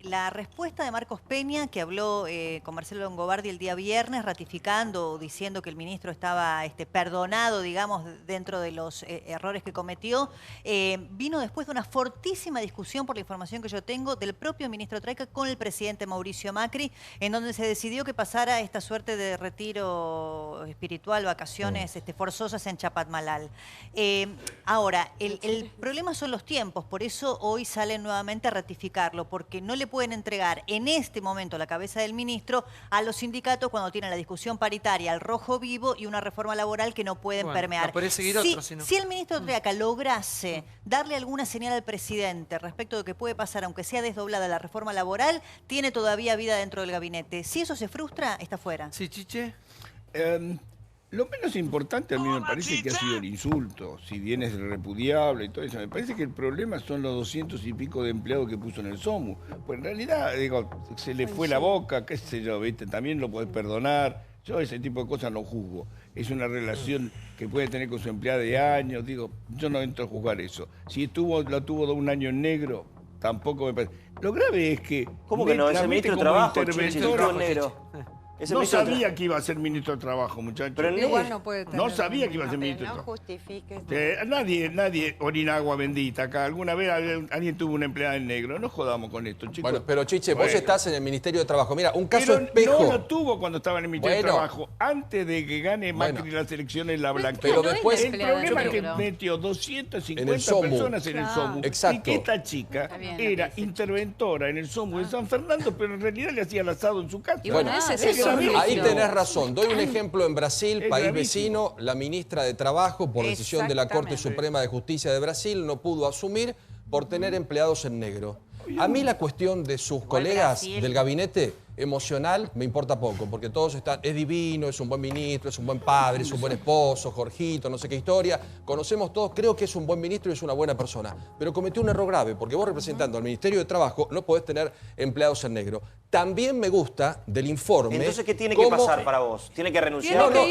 La respuesta de Marcos Peña, que habló con Marcelo Longobardi el día viernes, ratificando, diciendo que el ministro estaba perdonado, digamos, dentro de los errores que cometió, vino después de una fortísima discusión, por la información que yo tengo, del propio ministro Triaca con el presidente Mauricio Macri, en donde se decidió que pasara esta suerte de retiro espiritual, vacaciones forzosas en Chapatmalal. Ahora, el problema son los tiempos, por eso hoy salen nuevamente a ratificarlo, porque no le pueden entregar en este momento la cabeza del ministro a los sindicatos cuando tienen la discusión paritaria al rojo vivo y una reforma laboral que no pueden permear. Puede seguir otro, si no. Si el ministro Triaca lograse darle alguna señal al presidente respecto de que puede pasar, aunque sea desdoblada la reforma laboral, tiene todavía vida dentro del gabinete. Si eso se frustra, está fuera. Sí, Chiche. Lo menos importante a mí me parece que ha sido el insulto, si bien es repudiable y todo eso. Me parece que el problema son los 200 y pico de empleados que puso en el SOMU. Pues en realidad, digo, se le fue la boca, qué sé yo, ¿viste? También lo podés perdonar. Yo ese tipo de cosas no juzgo. Es una relación que puede tener con su empleada de años. Digo, yo no entro a juzgar eso. Si la tuvo un año en negro, tampoco me parece. Lo grave es que... ¿Cómo que no? Ese ministro de Trabajo, negro. No sabía que iba a ser ministro de Trabajo, muchachos. Pero igual no puede tener. No sabía que iba a ser ministro de Trabajo. No justifiques. Nadie orina agua bendita acá. Alguna vez alguien tuvo una empleada en negro. No jodamos con esto, chicos. Bueno, pero Chiche, vos estás en el Ministerio de Trabajo. Mira, un caso espejo. No lo tuvo cuando estaba en el Ministerio de Trabajo. Antes de que gane Macri las elecciones, la blanqueó. Pero después... El problema es que metió 250 personas en el SOMU. Exacto. Y que esta chica era interventora en el SOMU de San Fernando, pero en realidad le hacía el asado en su casa. Y bueno, ahí tenés razón. Doy un ejemplo en Brasil, país vecino. La ministra de Trabajo, por decisión de la Corte Suprema de Justicia de Brasil, no pudo asumir por tener empleados en negro. A mí la cuestión de sus colegas del gabinete emocional me importa poco, porque todos están, es divino, es un buen ministro, es un buen padre, es un buen esposo, Jorgito, no sé qué historia, conocemos todos, creo que es un buen ministro y es una buena persona, pero cometió un error grave, porque vos representando al Ministerio de Trabajo no podés tener empleados en negro. También me gusta del informe... Entonces, ¿qué tiene que pasar para vos? ¿Tiene que renunciar? No, lo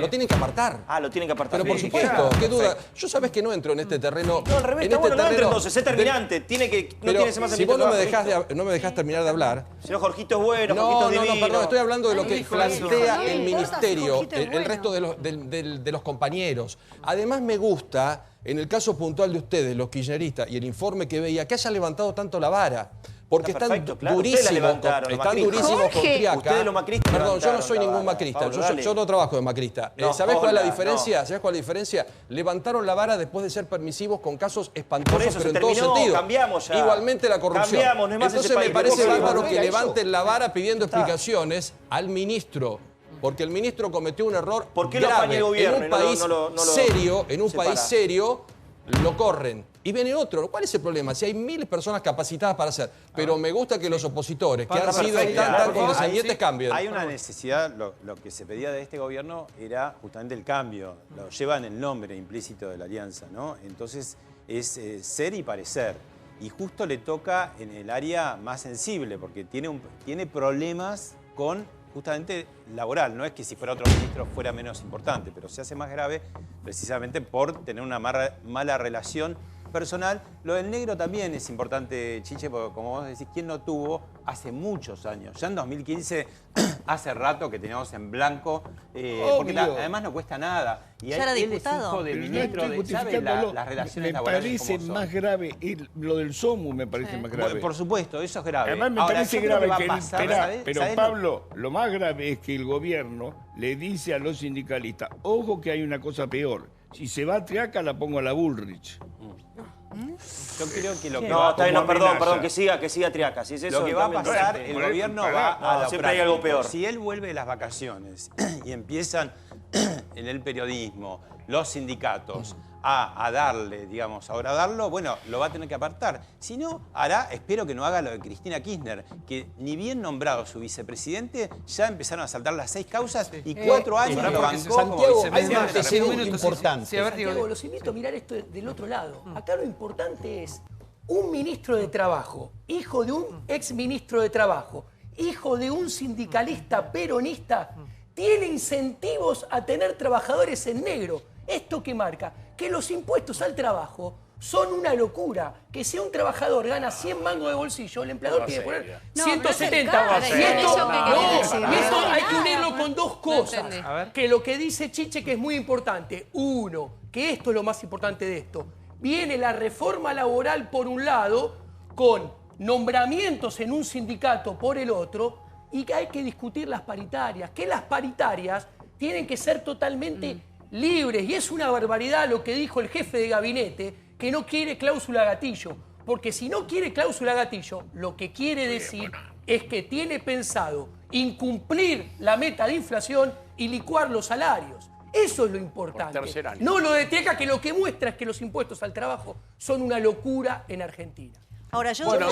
tienen que apartar. Ah, lo tienen que apartar. Pero por supuesto, qué duda. Yo sabes que no entro en este terreno... No, al revés, está bueno, no entro entonces, es terminante. No tiene ese más si vos no me dejás terminar de hablar... Señor Jorgito es bueno, Jorgito es divino. No, perdón, estoy hablando de lo que plantea el Ministerio, el resto de los compañeros. Además me gusta, en el caso puntual de ustedes, los kirchneristas, y el informe que veía, que haya levantado tanto la vara. Porque están durísimos con Triaca. Ustedes los macristas. Perdón, yo no soy ningún macrista. Pablo, yo no trabajo de macrista. ¿Sabés cuál es la diferencia? ¿Sabés cuál es la diferencia? Levantaron la vara después de ser permisivos con casos espantosos, pero en todo sentido. Cambiamos ya. Igualmente la corrupción. Cambiamos, no es más Entonces me parece bárbaro que levanten la vara pidiendo explicaciones al ministro. Porque el ministro cometió un error grave. En un país serio, lo corren. Y viene otro. ¿Cuál es el problema? Si hay miles de personas capacitadas para hacer. Pero me gusta que los opositores, que han sido tan condescendientes, cambien. Hay una necesidad, lo que se pedía de este gobierno era justamente el cambio. Lo llevan el nombre implícito de la alianza, ¿no? Entonces es ser y parecer. Y justo le toca en el área más sensible, porque tiene problemas con justamente laboral. No es que si fuera otro ministro fuera menos importante, pero se hace más grave precisamente por tener una mala relación personal. Lo del negro también es importante, Chiche, porque como vos decís, ¿quién no tuvo hace muchos años? Ya en 2015, hace rato que teníamos en blanco, porque además no cuesta nada. Y ya era él diputado. Es hijo de ministro, ¿sabe las relaciones laborales? Me parece más grave, lo del SOMU me parece más grave. Por supuesto, eso es grave. Además me parece grave pero Pablo, lo más grave es que el gobierno le dice a los sindicalistas, ojo que hay una cosa peor, si se va a Triaca la pongo a la Bullrich. Yo creo que lo que perdón, que siga Triaca. Si es eso, lo que va a pasar, el gobierno va a siempre hay algo peor. Si él vuelve de las vacaciones y empiezan en el periodismo, los sindicatos, a darle, digamos, a horadarlo, bueno, lo va a tener que apartar. Si no, espero que no haga lo de Cristina Kirchner, que ni bien nombrado su vicepresidente, ya empezaron a saltar las 6 causas y 4 años lo bancó. Santiago, hay un antecedente importante. Santiago, los invito a mirar esto del otro lado. Acá lo importante es un ministro de Trabajo, hijo de un exministro de Trabajo, hijo de un sindicalista peronista, tiene incentivos a tener trabajadores en negro. ¿Esto qué marca? Que los impuestos al trabajo son una locura. Que si un trabajador gana 100 mangos de bolsillo, el empleador tiene que poner 170. Y esto hay que unirlo con dos cosas. Que lo que dice Chiche que es muy importante. Uno, que esto es lo más importante de esto. Viene la reforma laboral por un lado, con nombramientos en un sindicato por el otro, y que hay que discutir las paritarias. Que las paritarias tienen que ser totalmente libres. Y es una barbaridad lo que dijo el jefe de gabinete, que no quiere cláusula gatillo. Porque si no quiere cláusula gatillo, lo que quiere decir es que tiene pensado incumplir la meta de inflación y licuar los salarios. Eso es lo importante. No lo de Triaca, que lo que muestra es que los impuestos al trabajo son una locura en Argentina. Ahora, yo tengo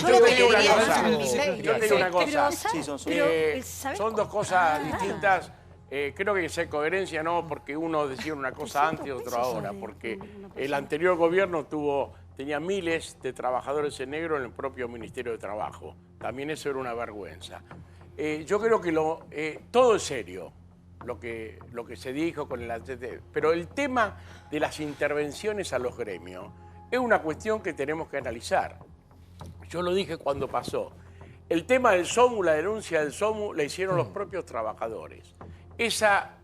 una cosa. Son dos cosas distintas. Creo que hay que ser coherencia, no porque uno decía una cosa antes y otro ahora, porque el anterior gobierno tenía miles de trabajadores en negro en el propio Ministerio de Trabajo. También eso era una vergüenza. Yo creo que todo es serio, lo que se dijo con el ATT, pero el tema de las intervenciones a los gremios es una cuestión que tenemos que analizar. Yo lo dije cuando pasó. El tema del SOMU, la denuncia del SOMU, la hicieron los propios trabajadores. Esa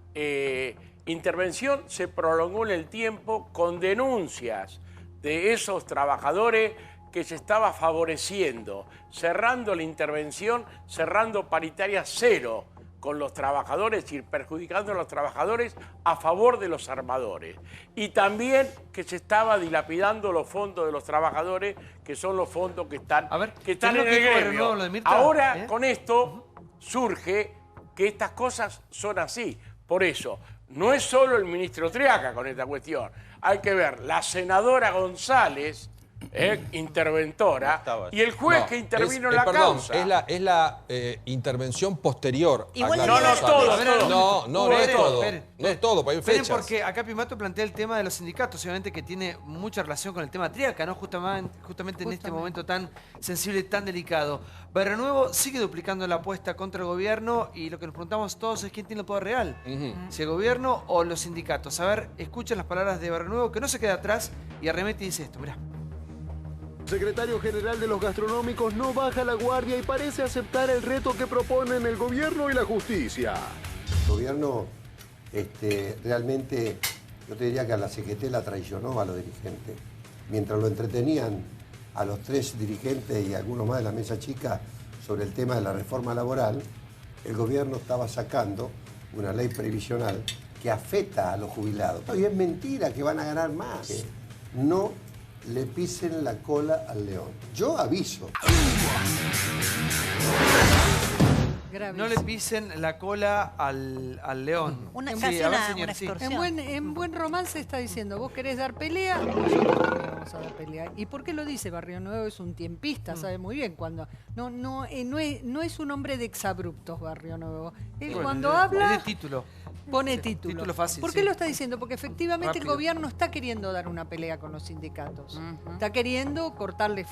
intervención se prolongó en el tiempo con denuncias de esos trabajadores que se estaba favoreciendo, cerrando la intervención, cerrando paritaria cero con los trabajadores y perjudicando a los trabajadores a favor de los armadores. Y también que se estaba dilapidando los fondos de los trabajadores, que son los fondos que están en el gremio. Ahora, con esto, surge que estas cosas son así. Por eso, no es solo el ministro Triaca con esta cuestión. Hay que ver, la senadora González interventora, y el juez que intervino en la causa. Es la intervención posterior. Igual no es todo. No es todo, porque hay fechas. Porque acá Pimato plantea el tema de los sindicatos, obviamente que tiene mucha relación con el tema Triaca, ¿no? Justamente en este momento tan sensible, tan delicado. Barrio Nuevo sigue duplicando la apuesta contra el gobierno y lo que nos preguntamos todos es quién tiene el poder real. Si el gobierno o los sindicatos. A ver, escuchen las palabras de Barrio Nuevo, que no se queda atrás y arremete y dice esto, mirá. El secretario general de los gastronómicos no baja la guardia y parece aceptar el reto que proponen el gobierno y la justicia. El gobierno realmente, yo te diría que a la CGT la traicionó a los dirigentes. Mientras lo entretenían a los 3 dirigentes y algunos más de la mesa chica sobre el tema de la reforma laboral, el gobierno estaba sacando una ley previsional que afecta a los jubilados. Y es mentira que van a ganar más. No le pisen la cola al león. Yo aviso. No le pisen la cola al león. En buen romance está diciendo, vos querés dar pelea, nosotros también vamos a dar pelea. ¿Y por qué lo dice? Barrio Nuevo es un tiempista, sabe muy bien cuando. No es un hombre de exabruptos, Barrio Nuevo. Él cuando habla. Es de título. Pone título. Título fácil. ¿Por qué lo está diciendo? Porque efectivamente el gobierno está queriendo dar una pelea con los sindicatos. Está queriendo cortarle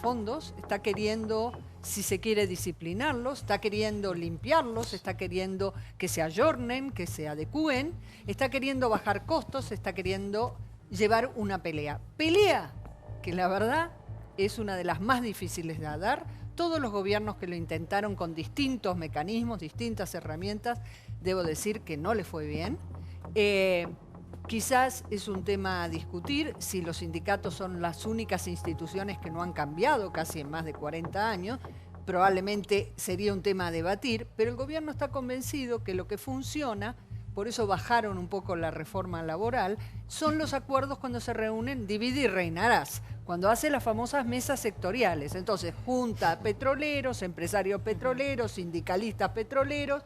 fondos, está queriendo, si se quiere, disciplinarlos, está queriendo limpiarlos, está queriendo que se ayornen, que se adecúen, está queriendo bajar costos, está queriendo llevar una pelea. Pelea que la verdad es una de las más difíciles de dar. Todos los gobiernos que lo intentaron con distintos mecanismos, distintas herramientas, debo decir que no le fue bien. Quizás es un tema a discutir si los sindicatos son las únicas instituciones que no han cambiado casi en más de 40 años. Probablemente sería un tema a debatir, pero el gobierno está convencido que lo que funciona, por eso bajaron un poco la reforma laboral, son los acuerdos cuando se reúnen, divide y reinarás, cuando hace las famosas mesas sectoriales. Entonces junta a petroleros, empresarios petroleros, sindicalistas petroleros,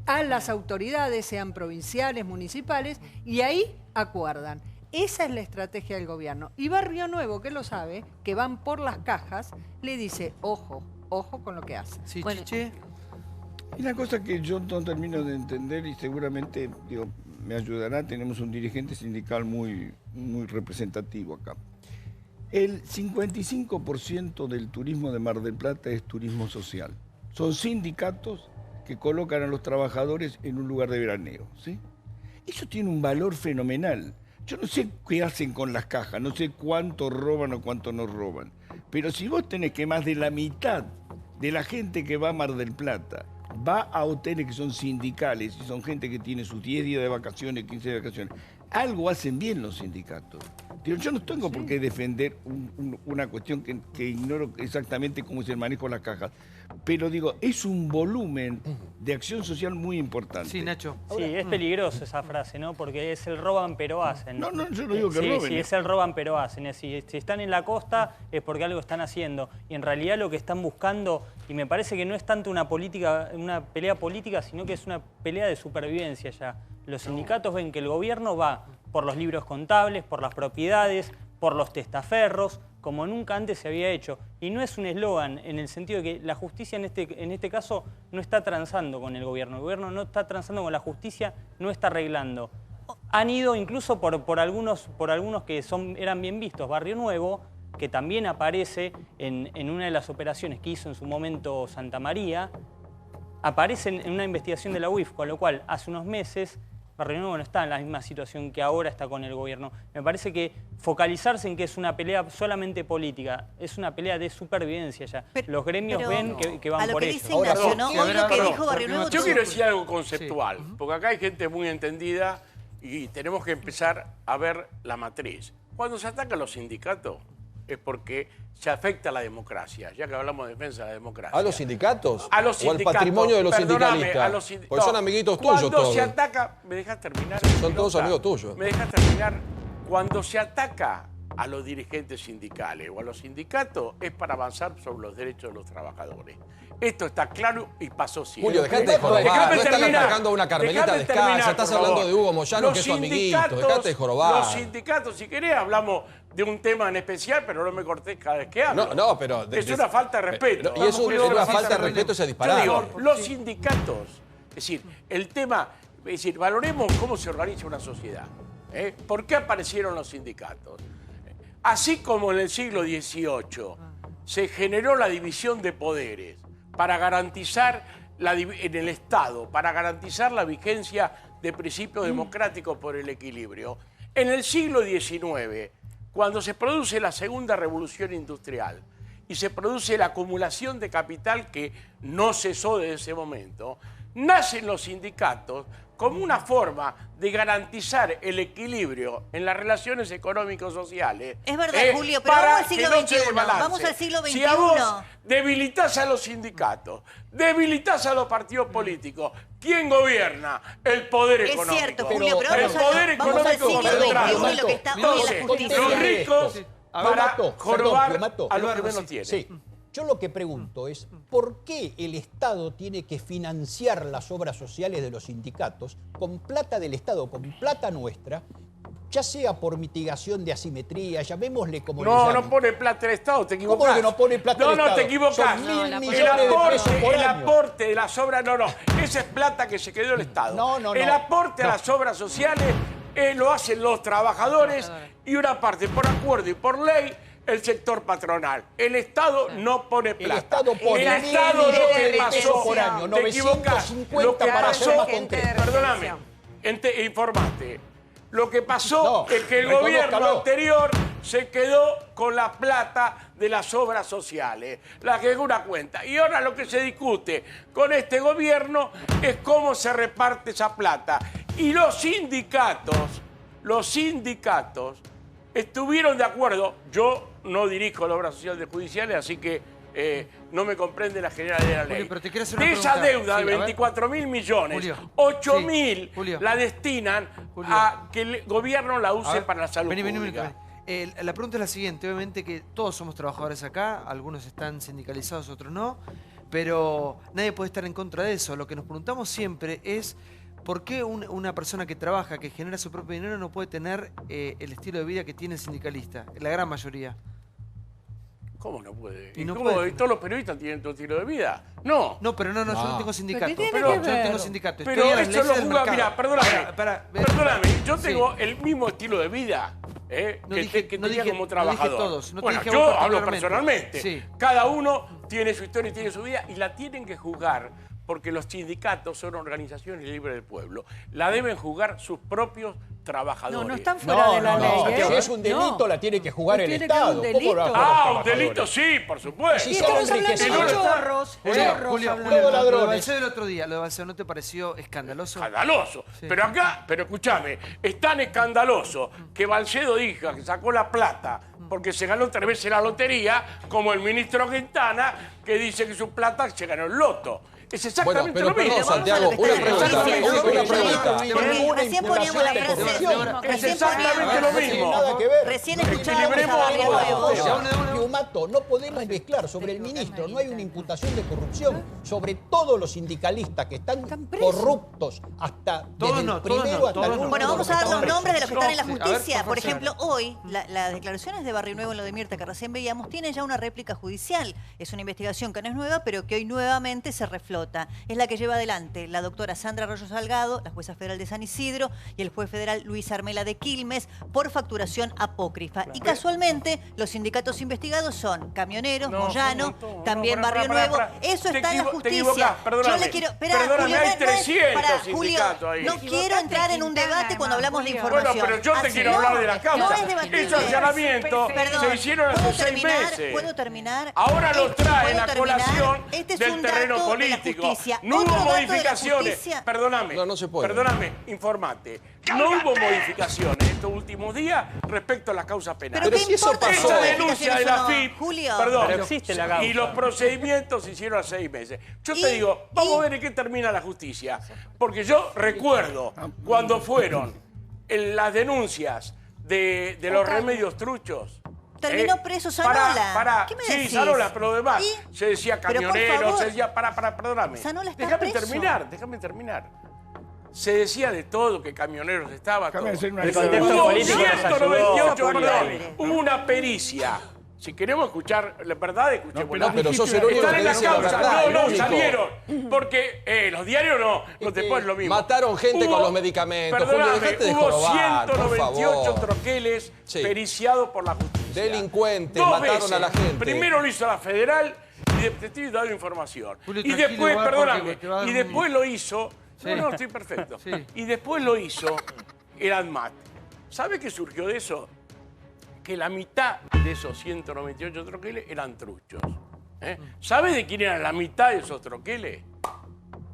a las autoridades, sean provinciales, municipales, y ahí acuerdan. Esa es la estrategia del gobierno. Y Barrio Nuevo, que lo sabe, que van por las cajas, le dice, ojo con lo que hace. Sí, bueno, Chiche. Y una cosa que yo no termino de entender y seguramente me ayudará, tenemos un dirigente sindical muy representativo acá. El 55% del turismo de Mar del Plata es turismo social. Son sindicatos que colocan a los trabajadores en un lugar de veraneo, ¿sí? Eso tiene un valor fenomenal. Yo no sé qué hacen con las cajas, no sé cuánto roban o cuánto no roban, pero si vos tenés que más de la mitad de la gente que va a Mar del Plata va a hoteles que son sindicales y son gente que tiene sus 10 días de vacaciones, 15 días de vacaciones, algo hacen bien los sindicatos. Yo no tengo por qué defender una cuestión que ignoro exactamente cómo es el manejo de las cajas, pero digo, es un volumen de acción social muy importante. Sí, Nacho. Sí, es peligroso esa frase, ¿no? Porque es el roban pero hacen. No, yo no digo que roben. Sí, es el roban pero hacen. Si están en la costa es porque algo están haciendo. Y en realidad lo que están buscando, y me parece que no es tanto una pelea política, sino que es una pelea de supervivencia ya. Los sindicatos ven que el gobierno va por los libros contables, por las propiedades, por los testaferros, como nunca antes se había hecho. Y no es un eslogan en el sentido de que la justicia en este caso no está transando con el gobierno no está transando con la justicia, no está arreglando. Han ido incluso por algunos que eran bien vistos. Barrio Nuevo, que también aparece en una de las operaciones que hizo en su momento Santa María, aparece en una investigación de la UIF, con lo cual hace unos meses Barrio Nuevo no está en la misma situación que ahora está con el gobierno. Me parece que focalizarse en que es una pelea solamente política, es una pelea de supervivencia ya. Los gremios ven que van por eso. Yo quiero decir algo conceptual, porque acá hay gente muy entendida y tenemos que empezar a ver la matriz. Cuando se atacan los sindicatos es porque se afecta a la democracia, ya que hablamos de defensa de la democracia. ¿A los sindicatos? A los sindicatos. ¿O al patrimonio de los sindicalistas? A los porque son amiguitos tuyos todos. Cuando se ataca... ¿Me dejas terminar? Son todos amigos tuyos. ¿Me dejas terminar? Cuando se ataca a los dirigentes sindicales o a los sindicatos es para avanzar sobre los derechos de los trabajadores. Esto está claro y pasó siempre. Julio, dejate de jorobar, no estás atacando a una Carmelita descalza, estás hablando de Hugo Moyano, que es tu amiguito, dejate de jorobar. Los sindicatos, si querés, hablamos de un tema en especial, pero no me cortés cada vez que hablo. No, pero... Es una falta de respeto. Y es una falta de respeto ese disparate. Yo digo, los sindicatos, es decir, el tema, es decir, valoremos cómo se organiza una sociedad. ¿Por qué aparecieron los sindicatos? Así como en el siglo XVIII se generó la división de poderes para garantizar en el Estado, para garantizar la vigencia de principios democráticos por el equilibrio. En el siglo XIX, cuando se produce la segunda revolución industrial y se produce la acumulación de capital que no cesó desde ese momento, nacen los sindicatos como una forma de garantizar el equilibrio en las relaciones económico-sociales. Es verdad, Julio, pero vamos al siglo XXI. Vamos al siglo XXI. Si a vos debilitás a los sindicatos, debilitás a los partidos políticos, ¿quién gobierna? El poder económico. Es cierto, Julio, pero el poder económico concentrado. Entonces, los ricos para jorobar a los que menos tienen. Sí. Yo lo que pregunto es, ¿por qué el Estado tiene que financiar las obras sociales de los sindicatos con plata del Estado, con plata nuestra, ya sea por mitigación de asimetría, llamémosle como le llamen? No pone plata el Estado, te equivocás. ¿Cómo que no pone plata el Estado? No, te equivocás. Son 1.000 millones de pesos por el año. aporte de las obras, no. Esa es plata que se quedó el Estado. El aporte a las obras sociales lo hacen los trabajadores y una parte por acuerdo y por ley el sector patronal. El Estado no pone plata. El Estado pone el Estado lo que pasó por año, te equivocás. 950 Lo que para pasó, ser más concreto. Perdóname, informate. Lo que pasó es que el gobierno anterior se quedó con la plata de las obras sociales, la que es una cuenta. Y ahora lo que se discute con este gobierno es cómo se reparte esa plata. Y los sindicatos estuvieron de acuerdo. Yo no dirijo la obra social de judiciales, así que no me comprende la generalidad de la ley. Julio, pero te quiero hacer una de esa pregunta. deuda de 24.000 millones, Julio. 8.000 la destinan a que el gobierno la use para la salud pública. La pregunta es la siguiente. Obviamente que todos somos trabajadores acá, algunos están sindicalizados, otros no, pero nadie puede estar en contra de eso. Lo que nos preguntamos siempre es ¿por qué una persona que trabaja, que genera su propio dinero, no puede tener el estilo de vida que tiene el sindicalista? La gran mayoría. ¿Cómo no puede? Y no cómo? puede. ¿Y todos los periodistas tienen tu estilo de vida? No. No, pero no, yo no tengo sindicato. Pero Yo no tengo sindicato. Pero Estoy a las eso lo leyes del juzga, mercado. mira, perdóname, yo tengo el mismo estilo de vida No que dije tenía como no trabajador. dije todos, no te bueno, dije a yo vos hablo particularmente. personalmente. Sí. Cada uno tiene su historia y tiene su vida y la tienen que juzgar porque los sindicatos son organizaciones libres del pueblo. La deben juzgar sus propios trabajadores. No están fuera de la ley. Si es un delito, la tiene que jugar el Tiene que Estado. haber un delito. ¿Cómo lo va a jugar Un delito sí, por supuesto. Y estamos hablando de chorros. Julio, Todos lo de ladrones. Balceo del otro día, lo de Balceo, ¿no te pareció escandaloso? Escandaloso. Sí. Pero acá, escúchame, es tan escandaloso que Balcedo dijo que sacó la plata porque se ganó 3 veces la lotería, como el ministro Quintana, que dice que su plata se ganó el loto. Es exactamente lo mismo. Santiago, una pregunta. Recién poníamos la frase. Es exactamente lo mismo. Recién escuchábamos a Barrio Nuevo. Piumato, no podemos mezclar sobre el ministro, no hay una imputación de corrupción, sobre todos los sindicalistas que están corruptos hasta desde el primero hasta el último. Bueno, vamos a dar los nombres de los que están en la Sí, a ver, justicia. por Por favor, ejemplo, hoy, las declaraciones de Barrio Nuevo en lo de Mirta que recién veíamos, tienen ya una réplica judicial. Es una investigación que no es nueva, pero que hoy nuevamente se reflota. Es la que lleva adelante la doctora Sandra Arroyo Salgado, la jueza federal de San Isidro, y el juez federal Luis Armela de Quilmes, por facturación apócrifa. Y casualmente, los sindicatos investigados son Camioneros, Moyano, también Barrio Nuevo. Eso está en la justicia. Yo le quiero... Perdóname, hay 300 sindicatos ahí. No quiero entrar en un debate cuando hablamos de información. Bueno, pero yo te quiero hablar de la causa. No es debatible. Esos allanamientos se hicieron hace 6 meses. ¿Puedo terminar? Ahora lo traen a ¿Puedo terminar? colación Este es del un terreno dato de la político. justicia. No Otro hubo dato de la modificaciones. justicia. Perdóname. No se puede. Perdóname, informate. No hubo modificaciones estos últimos días respecto a las causas penales. Pero ¿qué importa si Esa hubo denuncia de la modificaciones o no? FIP, Julio. perdón, Pero existe la causa. y los procedimientos se hicieron hace 6 meses. Yo te digo, vamos a ver en qué termina la justicia. Porque yo recuerdo cuando fueron las denuncias de los remedios truchos. Terminó preso Zanola. ¿Qué me decís? Sí, Zanola, pero lo demás. Se decía camionero, se decía... Perdóname. Zanola está déjame preso. terminar. Se decía de todo, que camioneros estaba todo. El Hubo 198, hubo una pericia. Si queremos escuchar la verdad, escuchemos la pero sos el único Están que en la dice la causa. verdad, el No, único. salieron. Porque los diarios no después lo mismo. Mataron gente con los medicamentos. Perdóname, Julio, dejate de hubo jorobar, por 198 favor. troqueles periciados por la justicia. Delincuentes, Dos mataron veces. a la gente. Primero lo hizo la federal y después dando información. Julio, Y tranquilo, después, igual, perdóname, porque te va a dar y después lo hizo... Sí. No, estoy perfecto. Sí. Y después lo hizo el ANMAT. ¿Sabe qué surgió de eso? Que la mitad de esos 198 troqueles eran truchos. ¿Sabe de quién eran la mitad de esos troqueles?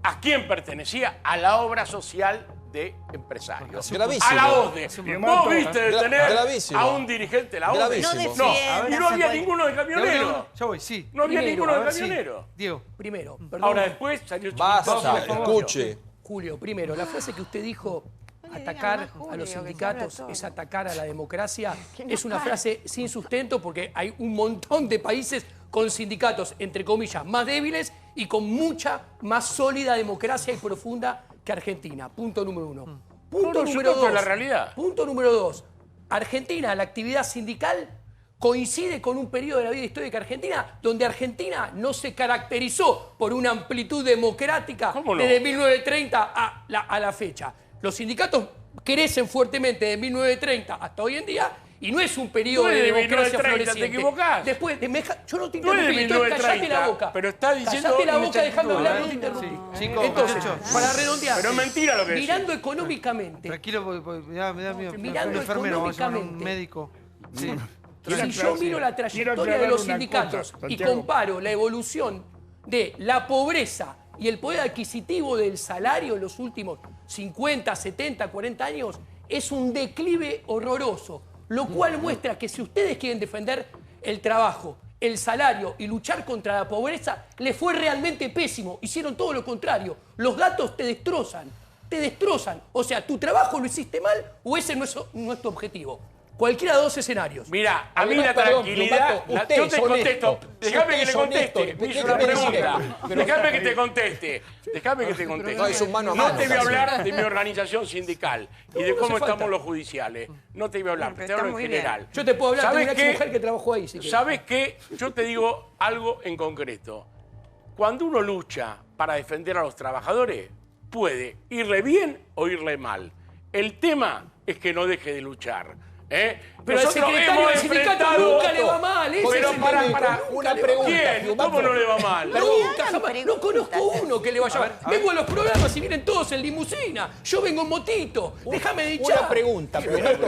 ¿A quién pertenecía? A la obra social de empresarios. Gravísimo. A la OSDE. ¿Vos viste detener Gravísimo. a un dirigente de la OSDE? Gravísimo. No, y no había ninguno de camionero. Ya voy, sí. No había Primero, ninguno a de ver, camionero. Diego. Primero, perdón. Ahora después salió Basta, Chupitón. escuche. Julio, primero, la frase que usted dijo, atacar a los sindicatos es atacar a la democracia, es una frase sin sustento porque hay un montón de países con sindicatos, entre comillas, más débiles y con mucha más sólida democracia y profunda que Argentina. Punto número uno. Punto número dos. La realidad. Punto número dos. Argentina, la actividad sindical coincide con un periodo de la vida histórica argentina donde Argentina no se caracterizó por una amplitud democrática desde 1930 a la fecha. Los sindicatos crecen fuertemente de 1930 hasta hoy en día y no es un periodo de democracia floreciente. ¿Te equivocás? Después, yo no te No es de interrumpí, entonces callate 1930, la boca. pero está diciendo Callate la una boca dejando exactitud, hablar, ¿eh? no te interrumpí. Chicos, Entonces, muchachos. para redondear, Pero es mentira lo que decís. mirando económicamente, Tranquilo, porque me da miedo. mirando Un enfermero, vamos a llamar a un económicamente. médico. Sí. Si yo miro la trayectoria de los sindicatos y comparo la evolución de la pobreza y el poder adquisitivo del salario en los últimos 50, 70, 40 años, es un declive horroroso, lo cual muestra que si ustedes quieren defender el trabajo, el salario y luchar contra la pobreza, les fue realmente pésimo. Hicieron todo lo contrario. Los datos te destrozan. O sea, tu trabajo lo hiciste mal o ese no es tu objetivo. Cualquiera de dos escenarios. Mira, a mí Además, la perdón, tranquilidad... Plumato, yo te contesto. Déjame que le honesto. conteste. Me hizo una pregunta. Déjame que te conteste. No, es un mano a mano. No te voy a casi. hablar de mi organización sindical y de cómo estamos los judiciales. No te voy a hablar, te hablo en general. Yo te puedo hablar de ¿Sabes una ex qué? mujer que trabajó ahí. Si querés. ¿Sabes qué? Yo te digo algo en concreto. Cuando uno lucha para defender a los trabajadores, puede irle bien o irle mal. El tema es que no deje de luchar. Pero al secretario del sindicato nunca le va mal. Pero para, una pregunta. ¿Quién? ¿Cómo no le va mal? Nunca, jamás. No conozco uno que le vaya mal. Vengo a los programas y vienen todos en limusina. Yo vengo en motito. Déjame dichar. Una pregunta, Plumato.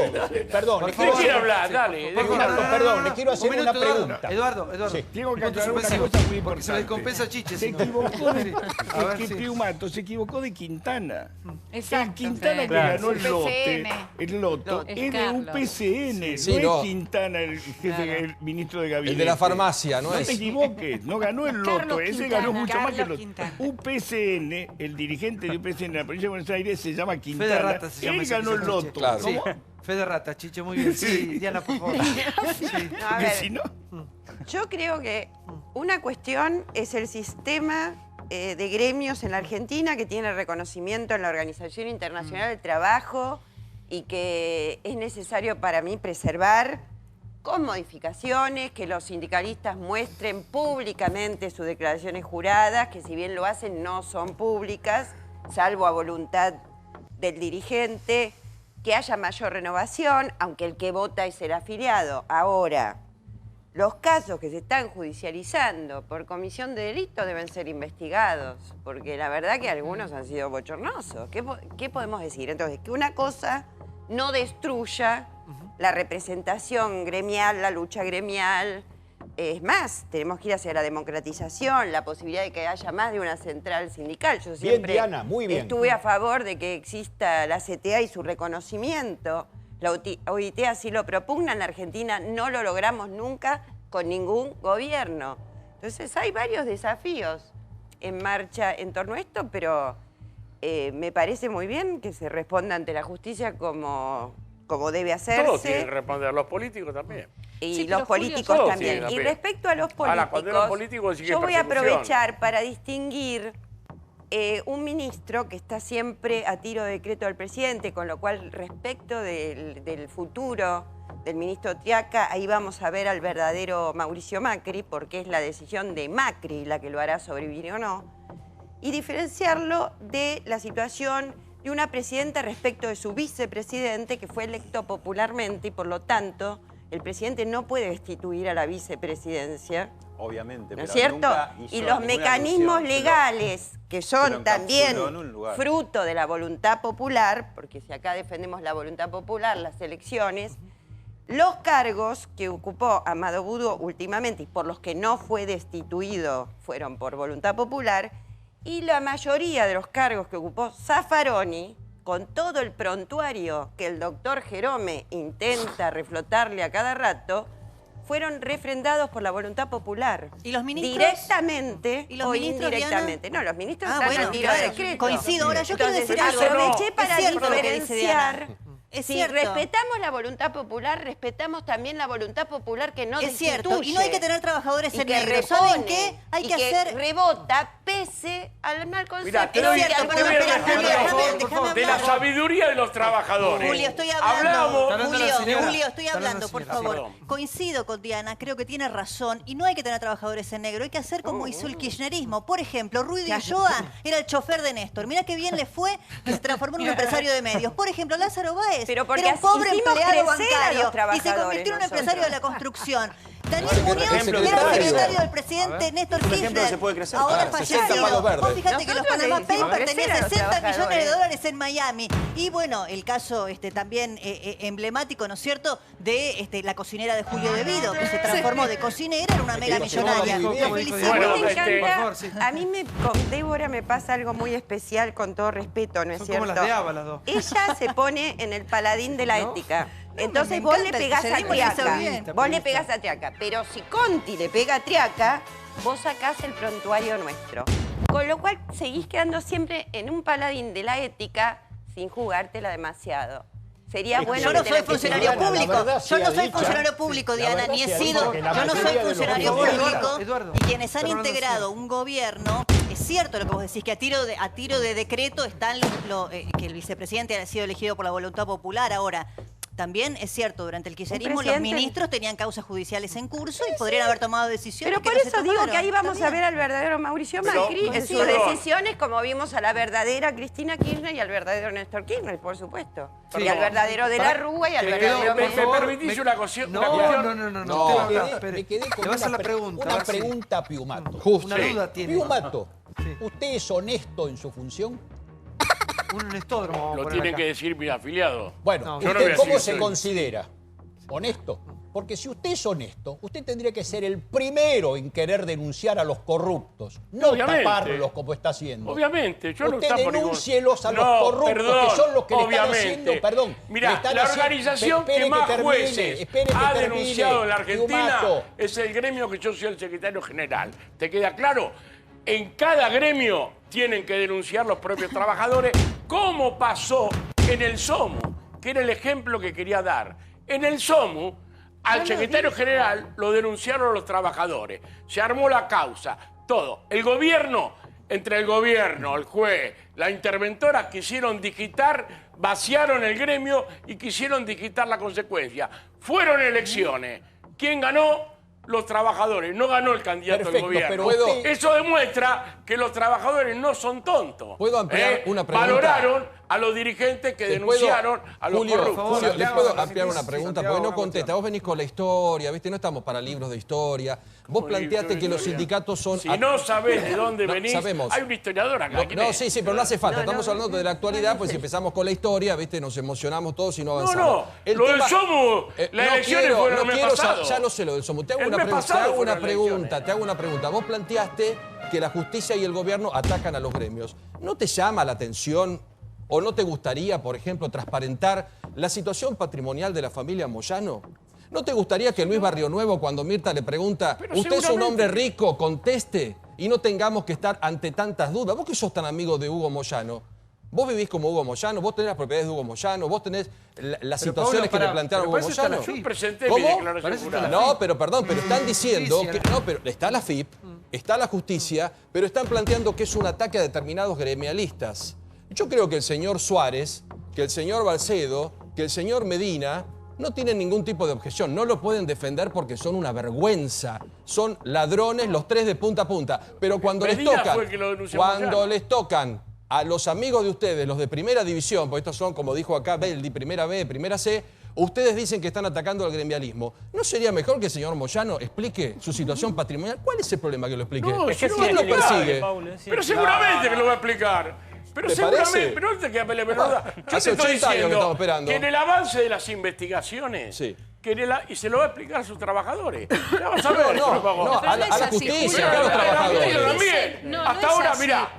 Perdón, le ¿Qué quiere hablar? Dale. Perdón, le quiero hacer una pregunta. Eduardo. Tengo que aclarar una suspensivo, cosa muy porque se le importante. descompensa Chiche. Se si no. equivocó de... A ver, Es que sí. Piumato se equivocó de Quintana. Exacto. El Quintana que Claro. ganó el lote, PCN. el loto, Es es de un Carlos. PCN, Sí, no no. es Quintana el jefe, el ministro de gabinete. El de la farmacia, ¿no No es? te equivoques, no ganó el loto, Carlos ese Quintana. ganó mucho más que el Carlos loto. Quintana. Un PCN, el dirigente de un PCN en la provincia de Buenos Aires se llama Fede Quintana, Rata se llama él ese ganó el Chiche. loto. Claro. ¿Cómo? Fede Rata, Chiche, muy bien. Sí, Diana, por favor. Sí. No, a Porque ver, si no... yo creo que una cuestión es el sistema de gremios en la Argentina que tiene reconocimiento en la Organización Internacional del Trabajo y que es necesario para mí preservar con modificaciones, que los sindicalistas muestren públicamente sus declaraciones juradas, que si bien lo hacen no son públicas, salvo a voluntad del dirigente, que haya mayor renovación, aunque el que vota es el afiliado. Ahora, los casos que se están judicializando por comisión de delito deben ser investigados, porque la verdad que algunos han sido bochornosos. ¿Qué podemos decir? Entonces, que una cosa no destruya la representación gremial, la lucha gremial. Es más, tenemos que ir hacia la democratización, la posibilidad de que haya más de una central sindical. Yo siempre Diana, muy bien. estuve a favor de que exista la CTA y su reconocimiento. La OIT así lo propugna. En la Argentina no lo logramos nunca con ningún gobierno. Entonces hay varios desafíos en marcha en torno a esto, pero me parece muy bien que se responda ante la justicia como como debe hacerse. Todos tienen que responder, los políticos también. Y Sí, los pero políticos Julio, también. todos Y tienen respecto a los Ahora, cuando eran políticos, políticos, sí que yo voy a persecución. aprovechar para distinguir un ministro que está siempre a tiro de decreto del presidente, con lo cual respecto del futuro del ministro Triaca, ahí vamos a ver al verdadero Mauricio Macri, porque es la decisión de Macri la que lo hará sobrevivir o no, y diferenciarlo de la situación de una presidenta respecto de su vicepresidente, que fue electo popularmente y por lo tanto el presidente no puede destituir a la vicepresidencia. Obviamente, ¿No es pero cierto? nunca hizo Y los ninguna mecanismos alusión, legales que se son lo también encapsuló en un lugar. fruto de la voluntad popular, porque si acá defendemos la voluntad popular, las elecciones, los cargos que ocupó Amado Budo últimamente y por los que no fue destituido fueron por voluntad popular, y la mayoría de los cargos que ocupó Zaffaroni, con todo el prontuario que el doctor Jerome intenta reflotarle a cada rato, fueron refrendados por la voluntad popular. ¿Y los ministros? Directamente ¿Y los o ministros, indirectamente. Diana? No, los ministros Ah, están bueno, a tiro de claro, decreto. coincido. Ahora, yo quiero Entonces, decir algo. aproveché No, para es cierto lo que dice diferenciar. Diana. Es Si cierto. respetamos la voluntad popular, respetamos también la voluntad popular que no Es cierto, destituye. y no hay que tener trabajadores y en que negro. ¿Saben repone, qué? Hay y que hacer... rebota pese al mal concepto. Mirá, te doy cierto, te pero doy el espera, ejemplo déjame de la hablar. sabiduría de los trabajadores. Julio, estoy hablando. Hablamos... Julio, estoy hablando, por favor. Perdón. Coincido con Diana, creo que tiene razón. Y no hay que tener trabajadores en negro, hay que hacer como hizo el kirchnerismo. Por ejemplo, Rudy Ulloa era el chofer de Néstor. Mirá qué bien le fue que se transformó en un empresario de medios. Por ejemplo, Lázaro Báez Pero porque era un pobre hicimos empleado crecer a los bancario y se trabajadores convirtió en un nosotros. empresario de la construcción. Daniel Por Muñoz ejemplo, era secretario. secretario del presidente Néstor Un ejemplo Kirchner. se puede crecer. Ahora Claro, 60 palos fallecido. verdes. Vos fíjate que los Nosotros Panama le decimos Papers crecer tenían a los 60 millones de trabajadores. dólares en Miami. Y bueno, el caso también emblemático, ¿no es cierto?, de la cocinera de Julio De Vido, que se transformó de cocinera en una mega millonaria. Lo felicito. Bueno, me encanta, por favor, a mí con Débora me pasa algo muy especial, con todo respeto, ¿no es Son cierto? como las de Ava, las dos. Ella se pone en el paladín de la ética. Entonces me vos le encanta el pegás a kirchnerismo, lo hizo Triaca. bien. Vos le pegás a Triaca. Pero si Conti le pega a Triaca, vos sacás el prontuario nuestro. Con lo cual seguís quedando siempre en un paladín de la ética sin jugártela demasiado. Sería bueno Yo no que soy te la funcionario empieces a público. La verdad Yo no sea soy dicha, funcionario público, la Diana, verdad ni he sea sido. dicha que la Yo no soy mayoría de los funcionario gobiernos- público. Eduardo, Y quienes han Fernando integrado Cía. un gobierno, es cierto lo que vos decís, que a tiro de decreto están que el vicepresidente ha sido elegido por la voluntad popular. Ahora, también es cierto, durante el kirchnerismo los presidente- ministros tenían causas judiciales en curso y podrían haber tomado decisiones. Pero que por no se eso digo tomaron. que ahí vamos Está a ver bien. al verdadero Mauricio Pero- Macri en sus Perdón. decisiones, como vimos a la verdadera Cristina Kirchner y al verdadero Néstor Kirchner, por supuesto. Sí. Y al verdadero de la Rúa y al Que verdadero... me Por favor, permitís una cuestión. No, una no, cuestión? no, no, No, usted va a hablar, me espere. quedé con Le va a hacer la una pregunta. a Una ver si- pregunta a Piumato. Justo. Una duda tiene. Piumato, Sí. ¿usted es honesto en su función? Un honestódromo vamos a Lo poner tienen acá. que decir mis afiliados. Bueno, No, yo no voy ¿usted a cómo decir se soy. considera? ¿Honesto? Porque si usted es honesto, usted tendría que ser el primero en querer denunciar a los corruptos, no Obviamente. taparlos como está haciendo. Obviamente, yo no Usted tapo ningún- denúncielos a los No, corruptos, perdón, que son los que le están obviamente. haciendo, perdón. Mirá, le están la haciendo- organización espere que más termine, jueces espere que ha termine, denunciado en la Argentina Piumato. es el gremio que yo soy el secretario general. ¿Te queda claro? En cada gremio tienen que denunciar los propios trabajadores, como pasó en el SOMU, que era el ejemplo que quería dar. En el SOMU, al secretario general lo denunciaron los trabajadores. Se armó la causa, todo. El gobierno, entre el gobierno, el juez, la interventora, quisieron digitar, vaciaron el gremio y quisieron digitar la consecuencia. Fueron elecciones. ¿Quién ganó? Los trabajadores, no ganó el candidato Perfecto, del pero gobierno. usted- Eso demuestra que los trabajadores no son tontos. ¿Puedo ampliar una pregunta? Valoraron a los dirigentes que ¿Te puedo- denunciaron a los Julio, corruptos. Julio, ¿les Santiago, puedo no ampliar una sé si pregunta? Santiago Porque no una contesta. cuestión. Vos venís con la historia, ¿viste? No estamos para libros de historia. Vos Con planteaste libros de que los historia. sindicatos son... Si no sabés de dónde No, venís, sabemos. hay un historiador acá. No, ¿quién no, es? sí, pero no hace falta. No, Estamos no, hablando de la actualidad, pues si empezamos con la historia, ¿viste? Nos emocionamos todos y no No, avanzamos. no, lo del SOMU, las elecciones fueron el mes pasado. Ya lo sé lo del SOMU. Te hago El una, mes pregunta, pasado te hago fueron una las pregunta, elecciones. te hago una pregunta. Vos planteaste que la justicia y el gobierno atacan a los gremios. ¿No te llama la atención o no te gustaría, por ejemplo, transparentar la situación patrimonial de la familia Moyano? ¿No te gustaría que Luis Barrio Nuevo, cuando Mirta le pregunta, Pero ¿usted es un seguramente- hombre rico? Conteste y no tengamos que estar ante tantas dudas. Vos que sos tan amigo de Hugo Moyano, Vos vivís como Hugo Moyano, vos tenés las propiedades de Hugo Moyano, vos tenés las situaciones que le plantearon Hugo Moyano. Yo presenté mi declaración jurada. No, pero perdón, pero están diciendo que no, pero está la FIP, está la justicia, pero están planteando que es un ataque a determinados gremialistas. Yo creo que el señor Suárez, que el señor Balcedo, que el señor Medina no tienen ningún tipo de objeción, no lo pueden defender porque son una vergüenza. Son ladrones los tres de punta a punta. Pero cuando les tocan a los amigos de ustedes, los de primera división, porque estos son, como dijo acá Beldi, primera B, primera C, ustedes dicen que están atacando al gremialismo. ¿No sería mejor que el señor Moyano explique su situación patrimonial? ¿Cuál es el problema que lo explique? No, ¿Quién lo persigue? Pero seguramente que lo va a explicar. Pero seguramente, pero no te queda pelea. Yo Hace te estoy 80 años que estamos diciendo esperando. que en el avance de las investigaciones, y se lo va a explicar a sus trabajadores. Ya vas a ver. A la justicia, a los trabajadores. También. Hasta ahora, mirá.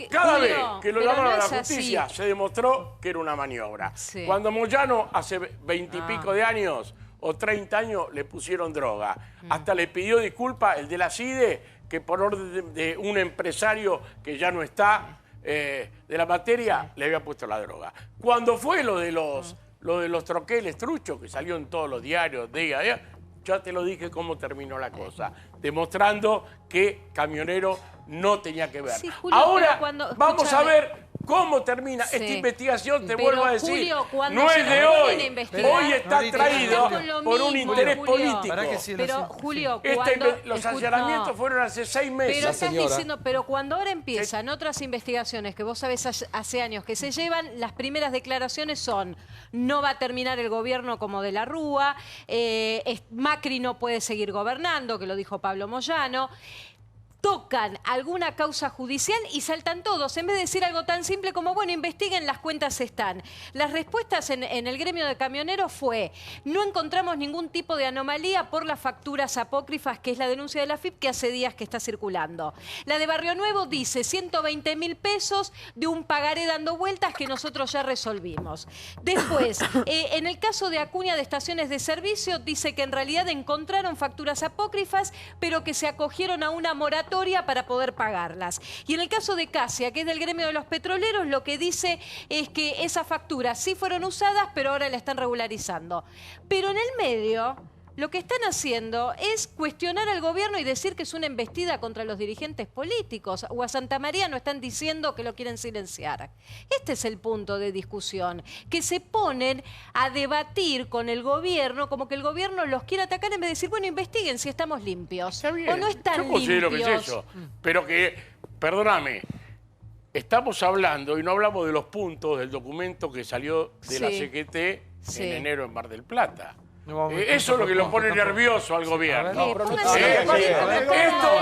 Cada vez que lo llamaron a la justicia se demostró que era una maniobra. Cuando Moyano hace 20 y pico de años o 30 años le pusieron droga. Hasta le pidió disculpas el de la CIDE, que por orden de un empresario que ya no está de la materia le había puesto la droga. Cuando fue lo de los troqueles truchos, que salió en todos los diarios, ya te lo dije cómo terminó la cosa, demostrando que Camionero no tenía que ver. Sí, Julio, ahora vamos a ver cómo termina esta investigación, te vuelvo a decir, Julio, no es de hoy. Hoy está traído por un interés político. Pero, Julio, los allanamientos fueron hace 6 meses. Pero estás diciendo, pero cuando ahora empiezan otras investigaciones que vos sabés hace años que se llevan, las primeras declaraciones son: no va a terminar el gobierno como de la Rúa, Macri no puede seguir gobernando, que lo dijo Pablo Moyano. Tocan alguna causa judicial y saltan todos, en vez de decir algo tan simple como, bueno, investiguen, las cuentas están. Las respuestas en el gremio de camioneros fue: no encontramos ningún tipo de anomalía por las facturas apócrifas, que es la denuncia de la FIP que hace días que está circulando. La de Barrio Nuevo dice 120.000 pesos de un pagaré dando vueltas que nosotros ya resolvimos. Después, en el caso de Acuña de Estaciones de Servicio, dice que en realidad encontraron facturas apócrifas, pero que se acogieron a una moratoria para poder pagarlas. Y en el caso de Casia, que es del gremio de los petroleros, lo que dice es que esas facturas sí fueron usadas, pero ahora la están regularizando. Pero en el medio, lo que están haciendo es cuestionar al gobierno y decir que es una embestida contra los dirigentes políticos. O a Santamaría no están diciendo que lo quieren silenciar. Este es el punto de discusión, que se ponen a debatir con el gobierno como que el gobierno los quiere atacar en vez de decir, bueno, investiguen si estamos limpios. O no están limpios. Yo considero que es eso, pero que, perdóname, estamos hablando y no hablamos de los puntos del documento que salió de la CGT en enero en Mar del Plata. Eso es lo que lo pone nervioso al gobierno.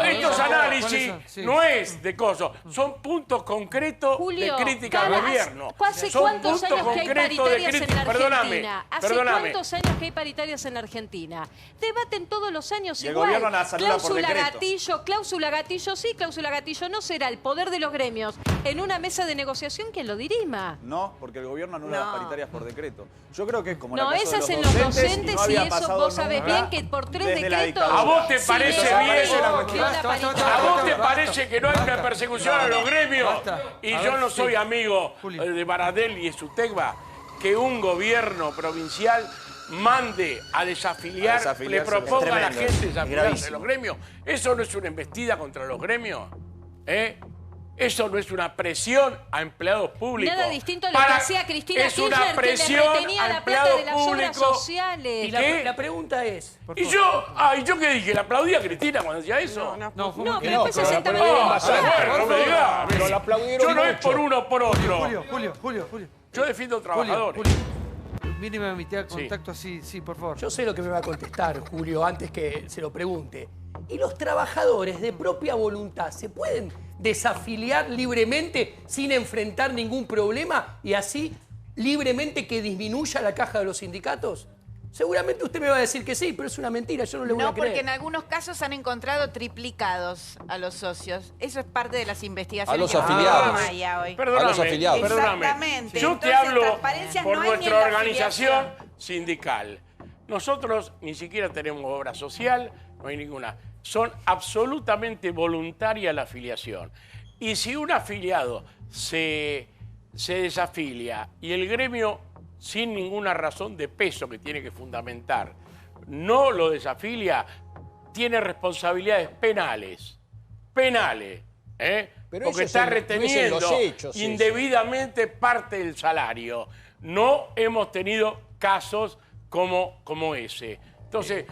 Estos análisis no es de cosas, son puntos concretos de crítica al gobierno. ¿Hace cuántos años que hay paritarias en Argentina? ¿Hace cuántos años que hay paritarias en Argentina? Debaten todos los años igual. El gobierno las anula por decreto. Cláusula gatillo sí, cláusula gatillo no. Será el poder de los gremios en una mesa de negociación quien lo dirima. No, porque el gobierno anula las paritarias por decreto. Yo creo que es como no, esas en los docentes y eso vos sabés bien que por 3 decretos... ¿A vos te parece bien? ¿A vos te parece que no hay una persecución a los gremios? Y yo no soy amigo de Baradel y de Sutegba, que un gobierno provincial mande a desafiliar, le proponga a la gente desafiliarse de los gremios. ¿Eso no es una embestida contra los gremios? Eso no es una presión a empleados públicos. Nada distinto a lo que hacía Cristina Kirchner, que le retenía la plata de las obras sociales. Y la pregunta es... ¿Y yo qué dije? ¿Le aplaudía a Cristina cuando decía eso? No, pero después se sentaba bien. Bueno, no me digas. Pero la aplaudieron yo no es por uno o por otro. Julio. Yo defiendo trabajadores. Mínima mitad de contacto así, sí, por favor. Yo sé lo que me va a contestar, Julio, antes que se lo pregunte. ¿Y los trabajadores de propia voluntad se pueden desafiliar libremente sin enfrentar ningún problema y así libremente que disminuya la caja de los sindicatos? Seguramente usted me va a decir que sí, pero es una mentira, yo no le voy a creer. No, porque en algunos casos han encontrado triplicados a los socios. Eso es parte de las investigaciones. A los afiliados. Perdóname, a los afiliados. Exactamente. Yo te hablo por nuestra organización sindical. Nosotros ni siquiera tenemos obra social, no hay ninguna. Son absolutamente voluntaria la afiliación. Y si un afiliado se se desafilia y el gremio, sin ninguna razón de peso que tiene que fundamentar, no lo desafilia, tiene responsabilidades penales. Penales. Pero porque eso está es en reteniendo los hechos, indebidamente parte del salario. No hemos tenido casos como ese. Entonces,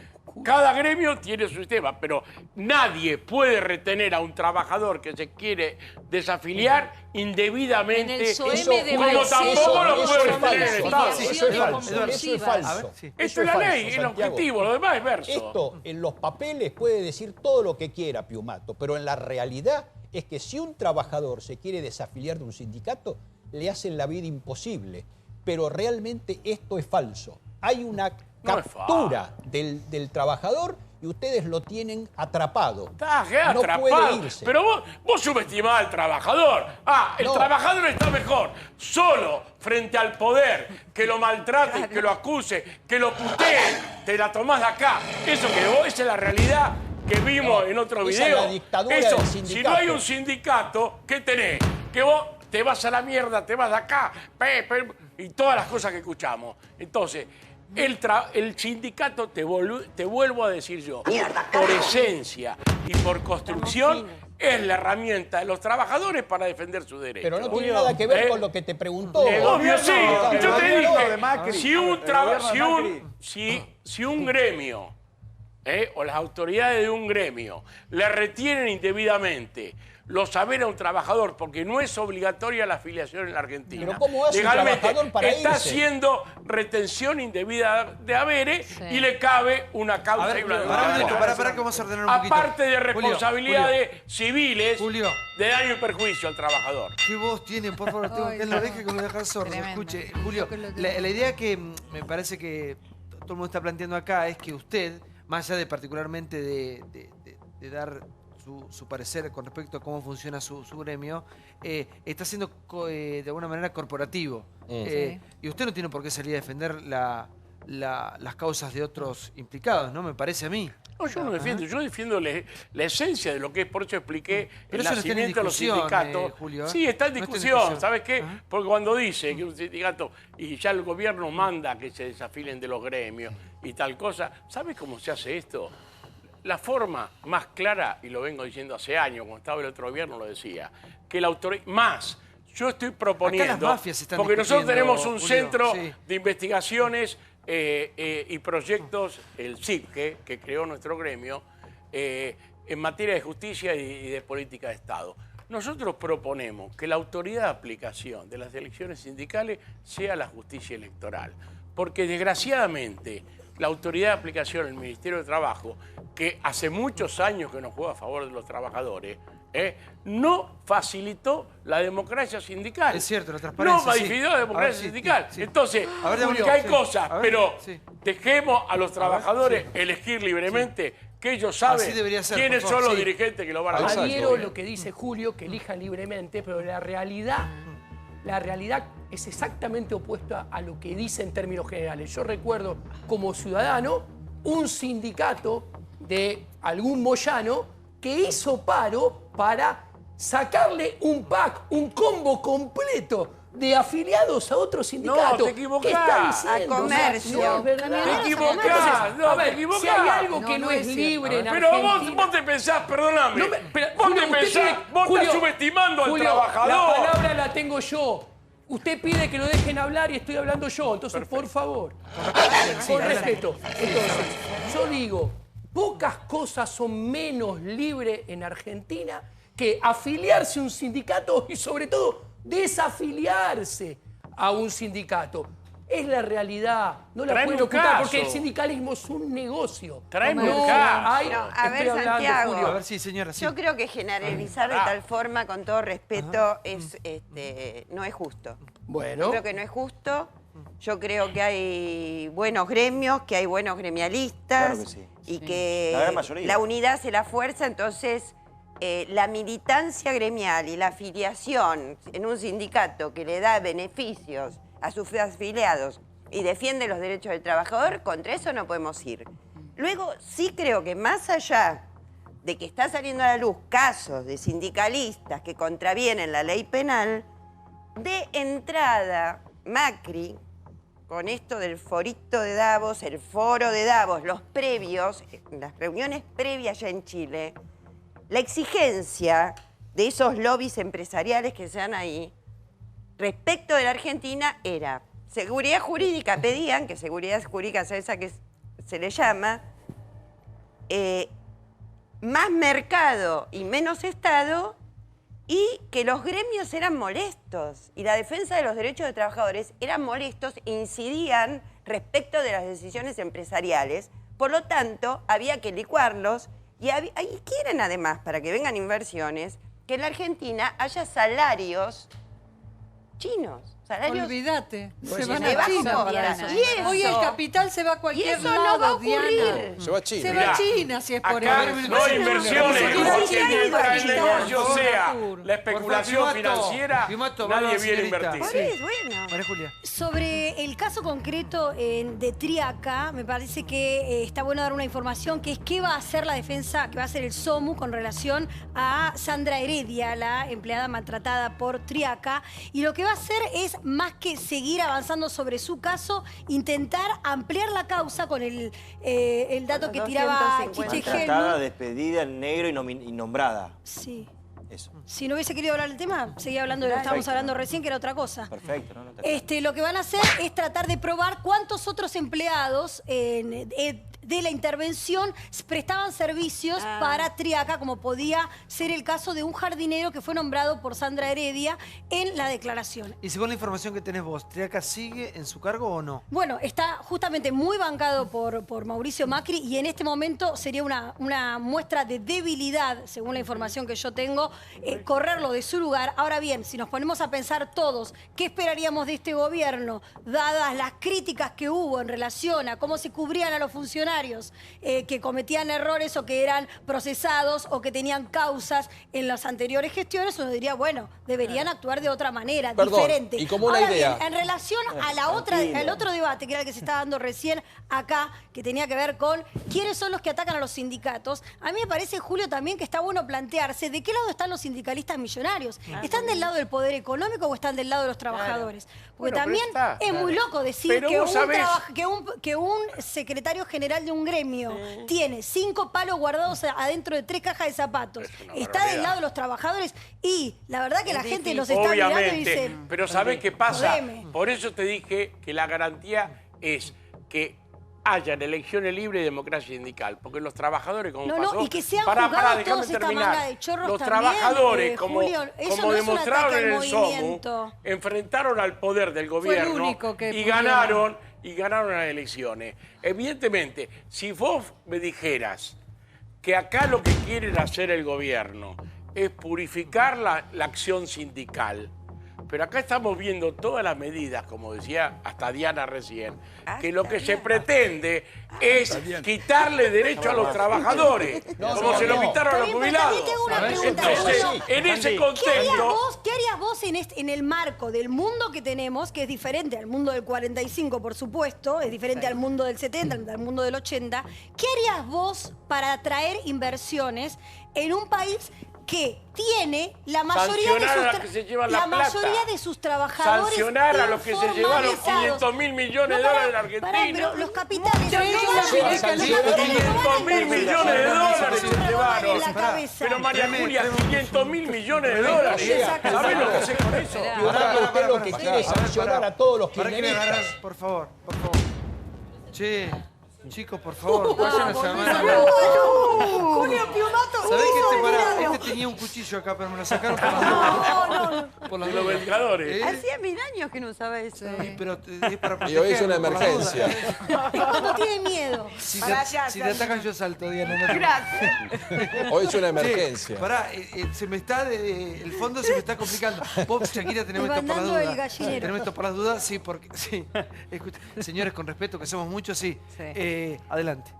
cada gremio tiene su sistema, pero nadie puede retener a un trabajador que se quiere desafiliar indebidamente. En el SOEM como tampoco lo puede retener el Estado. Eso es falso. Eso es falso. Esto es la ley, el objetivo, lo demás es verso. Esto en los papeles puede decir todo lo que quiera Piumato, pero en la realidad es que si un trabajador se quiere desafiliar de un sindicato, le hacen la vida imposible. Pero realmente esto es falso. Hay una captura del trabajador y ustedes lo tienen atrapado. Está atrapado. No puede irse. Pero vos subestimás al trabajador. El trabajador está mejor solo frente al poder, que lo maltrate, que lo acuse, que lo putee. Te la tomás de acá. Eso que vos, esa es la realidad que vimos en otro esa video. es la dictadura del sindicato. Si no hay un sindicato, ¿qué tenés? Que vos te vas a la mierda, te vas de acá, y todas las cosas que escuchamos. Entonces, el sindicato, te vuelvo a decir yo, por esencia y por construcción, es la herramienta de los trabajadores para defender sus derechos. Pero no tiene nada que ver con lo que te preguntó. Obvio, sí. Yo te dije, si un gremio o las autoridades de un gremio le retienen indebidamente los saberes a un trabajador, porque no es obligatoria la afiliación en la Argentina. ¿Pero cómo hace un trabajador para está irse? haciendo retención indebida de haberes y le cabe una causa y una demanda. Para que vamos a ordenar un poquito. Aparte de responsabilidades civiles Julio. de daño y perjuicio al trabajador. ¿Qué voz tienen? Por favor, tengo que en la oreja que me deja sordo. Tremendo. Escuche, Julio, la idea que me parece que todo el mundo está planteando acá es que usted, más allá de particularmente de dar su parecer con respecto a cómo funciona su gremio, está siendo de alguna manera corporativo. Sí. Y usted no tiene por qué salir a defender las causas de otros implicados, ¿no? Me parece a mí. No, yo no defiendo, yo defiendo la esencia de lo que es, por eso expliqué Pero el eso no está en nacimiento de los discusión, sindicatos. Julio, ¿eh? Sí, está en No está en discusión, discusión. ¿sabes qué? Porque cuando dice que un sindicato, y ya el gobierno manda que se desafilen de los gremios y tal cosa, ¿sabes cómo se hace esto? La forma más clara, y lo vengo diciendo hace años, cuando estaba el otro gobierno lo decía, que la autoridad... Más, yo estoy proponiendo... Acá las mafias están porque nosotros discutiendo, tenemos un Julio, centro sí. de investigaciones y proyectos, el CIPQE, que creó nuestro gremio, en materia de justicia y de política de Estado. Nosotros proponemos que la autoridad de aplicación de las elecciones sindicales sea la justicia electoral, porque desgraciadamente la autoridad de aplicación, el Ministerio de Trabajo, que hace muchos años que nos juega a favor de los trabajadores, no facilitó la democracia sindical. Es cierto, la transparencia. No facilitó la democracia sindical. Entonces, Julio, que hay sí. cosas, A ver, pero sí. dejemos a los trabajadores elegir libremente, que ellos saben Así debería ser, quiénes por son favor, los sí. dirigentes que lo van a hacer. Adhiero lo que dice Julio, que elijan libremente, pero la realidad es exactamente opuesta a lo que dice en términos generales. Yo recuerdo como ciudadano un sindicato de algún moyano que hizo paro para sacarle un pack, un combo completo de afiliados a otro sindicato. No, te equivocás. ¿Qué está diciendo? A comercio. O sea, no es verdad. Te equivocás, Entonces, no, a ver, te equivocás. si hay algo que no es libre en Pero Argentina... vos te pensás, perdóname, No me- pero, vos Julio, te usted pensás, tiene- vos Julio, estás subestimando al Julio, trabajador. La palabra la tengo yo. Usted pide que lo dejen hablar y estoy hablando yo. Entonces, por favor, con respeto. Entonces, yo digo, pocas cosas son menos libres en Argentina que afiliarse a un sindicato y, sobre todo, desafiliarse a un sindicato. Es la realidad, no la Traeme pueden un ocultar, caso. porque el sindicalismo es un negocio. Traeme No un caso. hay- No, a estoy ver, hablando, Santiago. Julio. A ver, sí, señora, sí. Yo creo que generalizar de tal forma, con todo respeto, no es justo. Bueno. Yo creo que no es justo. Yo creo que hay buenos gremios, que hay buenos gremialistas. Claro que sí. Y que La gran mayoría. la unidad hace la fuerza. Entonces, la militancia gremial y la afiliación en un sindicato que le da beneficios a sus afiliados y defiende los derechos del trabajador, contra eso no podemos ir. Luego, sí creo que más allá de que está saliendo a la luz casos de sindicalistas que contravienen la ley penal, de entrada, Macri, con esto del forito de Davos, el foro de Davos, los previos, las reuniones previas ya en Chile, la exigencia de esos lobbies empresariales que se dan ahí, respecto de la Argentina, era seguridad jurídica, pedían que seguridad jurídica es esa que se le llama, más mercado y menos Estado, y que los gremios eran molestos y la defensa de los derechos de trabajadores eran molestos e incidían respecto de las decisiones empresariales. Por lo tanto, había que licuarlos y quieren además, para que vengan inversiones, que en la Argentina haya salarios chinos. Olvídate, Pues se van se a va China como para Diana. eso. Y eso- Hoy el capital se va a cualquier y eso lado, no va a ocurrir. Diana. Se va a China. Se va a Mirá, China si es por acá eso. no hay inversiones, porque mientras el negocio Por sea favor. la especulación Por favor, financiera, Pimato, nadie vamos, viene a señorita. invertir. Sí. María Julia. Sobre el caso concreto de Triaca, me parece que está bueno dar una información, que es qué va a hacer la defensa, qué va a hacer el SOMU con relación a Sandra Heredia, la empleada maltratada por Triaca. Y lo que va a hacer es, más que seguir avanzando sobre su caso, intentar ampliar la causa con el dato que tiraba Quiche Tratada, Helmut. despedida en negro y nombrada. Sí. Eso. Si no hubiese querido hablar del tema, seguía hablando de lo que estábamos hablando recién, que era otra cosa. Perfecto, ¿no? Lo que van a hacer es tratar de probar cuántos otros empleados de la intervención prestaban servicios para Triaca, como podía ser el caso de un jardinero que fue nombrado por Sandra Heredia en la declaración. Y según la información que tenés vos, ¿Triaca sigue en su cargo o no? Bueno, está justamente muy bancado por Mauricio Macri y en este momento sería una muestra de debilidad, según la información que yo tengo, correrlo de su lugar. Ahora bien, si nos ponemos a pensar todos qué esperaríamos de este gobierno, dadas las críticas que hubo en relación a cómo se cubrían a los funcionarios que cometían errores o que eran procesados o que tenían causas en las anteriores gestiones, uno diría, bueno, deberían actuar de otra manera, Perdón, diferente. y como una Ahora idea. bien, en relación a al otro debate, que era el que se está dando recién acá, que tenía que ver con quiénes son los que atacan a los sindicatos, a mí me parece, Julio, también que está bueno plantearse de qué lado están los sindicalistas millonarios. ¿Están del lado del poder económico o están del lado de los trabajadores? Porque Bueno, también pero está, es muy loco decir Pero que vos sabés- que un secretario general de un gremio tiene 5 palos guardados adentro de 3 cajas de zapatos. Está del lado de los trabajadores y la verdad que la gente los está mirando y dice... Pero ¿sabés qué pasa? Jodeme. Por eso te dije que la garantía es que hayan elecciones libres y democracia sindical. Porque los trabajadores, como No, pasó... no, y que sean Pará, juzgados déjame todos esta terminar. manga de chorros Los también, trabajadores, Julio, eso como no es un demostraron ataque en al el SOMU, movimiento. enfrentaron al poder del Fue el gobierno único que y pudieron. ganaron las elecciones. Evidentemente, si vos me dijeras que acá lo que quieren hacer el gobierno es purificar la acción sindical, pero acá estamos viendo todas las medidas, como decía hasta Diana recién, que lo que se pretende es quitarle derecho a los trabajadores, como se lo quitaron a los jubilados. Tengo una pregunta, Entonces, Julio. en ese ¿Qué contexto... harías vos en el marco del mundo que tenemos, que es diferente al mundo del 45, por supuesto, es diferente al mundo del 70, al mundo del 80? ¿Qué harías vos para atraer inversiones en un país que tiene la mayoría Sancionar a los que se llevan la plata. mayoría de sus trabajadores Sancionar a los que se llevaron informalizados? 500.000 millones de dólares de la Argentina. Pará, pero los capitales... 500.000 millones de dólares se llevaron. en la cabeza. Pero María Julia, 500.000 millones de dólares. ¿Sabés lo que hace con eso? Usted lo que quiere es sancionar a todos los ¿Para qué me kirchneristas. agarrás? Por favor, por favor. Che, chicos, por favor, vayan a llamar a Julio Piumato. ¿Sabés que este tenía un cuchillo acá, pero me lo sacaron por las dudas? Por las Los dudas. vengadores. Hacía 1000 años que no usaba eso. Sí, pero es para Y hoy es una protegerme, por las emergencia. dudas. No tiene miedo. Si Pará, te, ya, si ya. te atacan yo salto, Diana. no te- Gracias. Hoy es una emergencia. Che, pará, se me está, el fondo se me está complicando. Vos, Shakira, tenemos esto por las Desbandando el dudas. gallinero. Tenemos esto por las dudas, sí, porque, sí. Señores, con respeto, que somos muchos, sí. Adelante.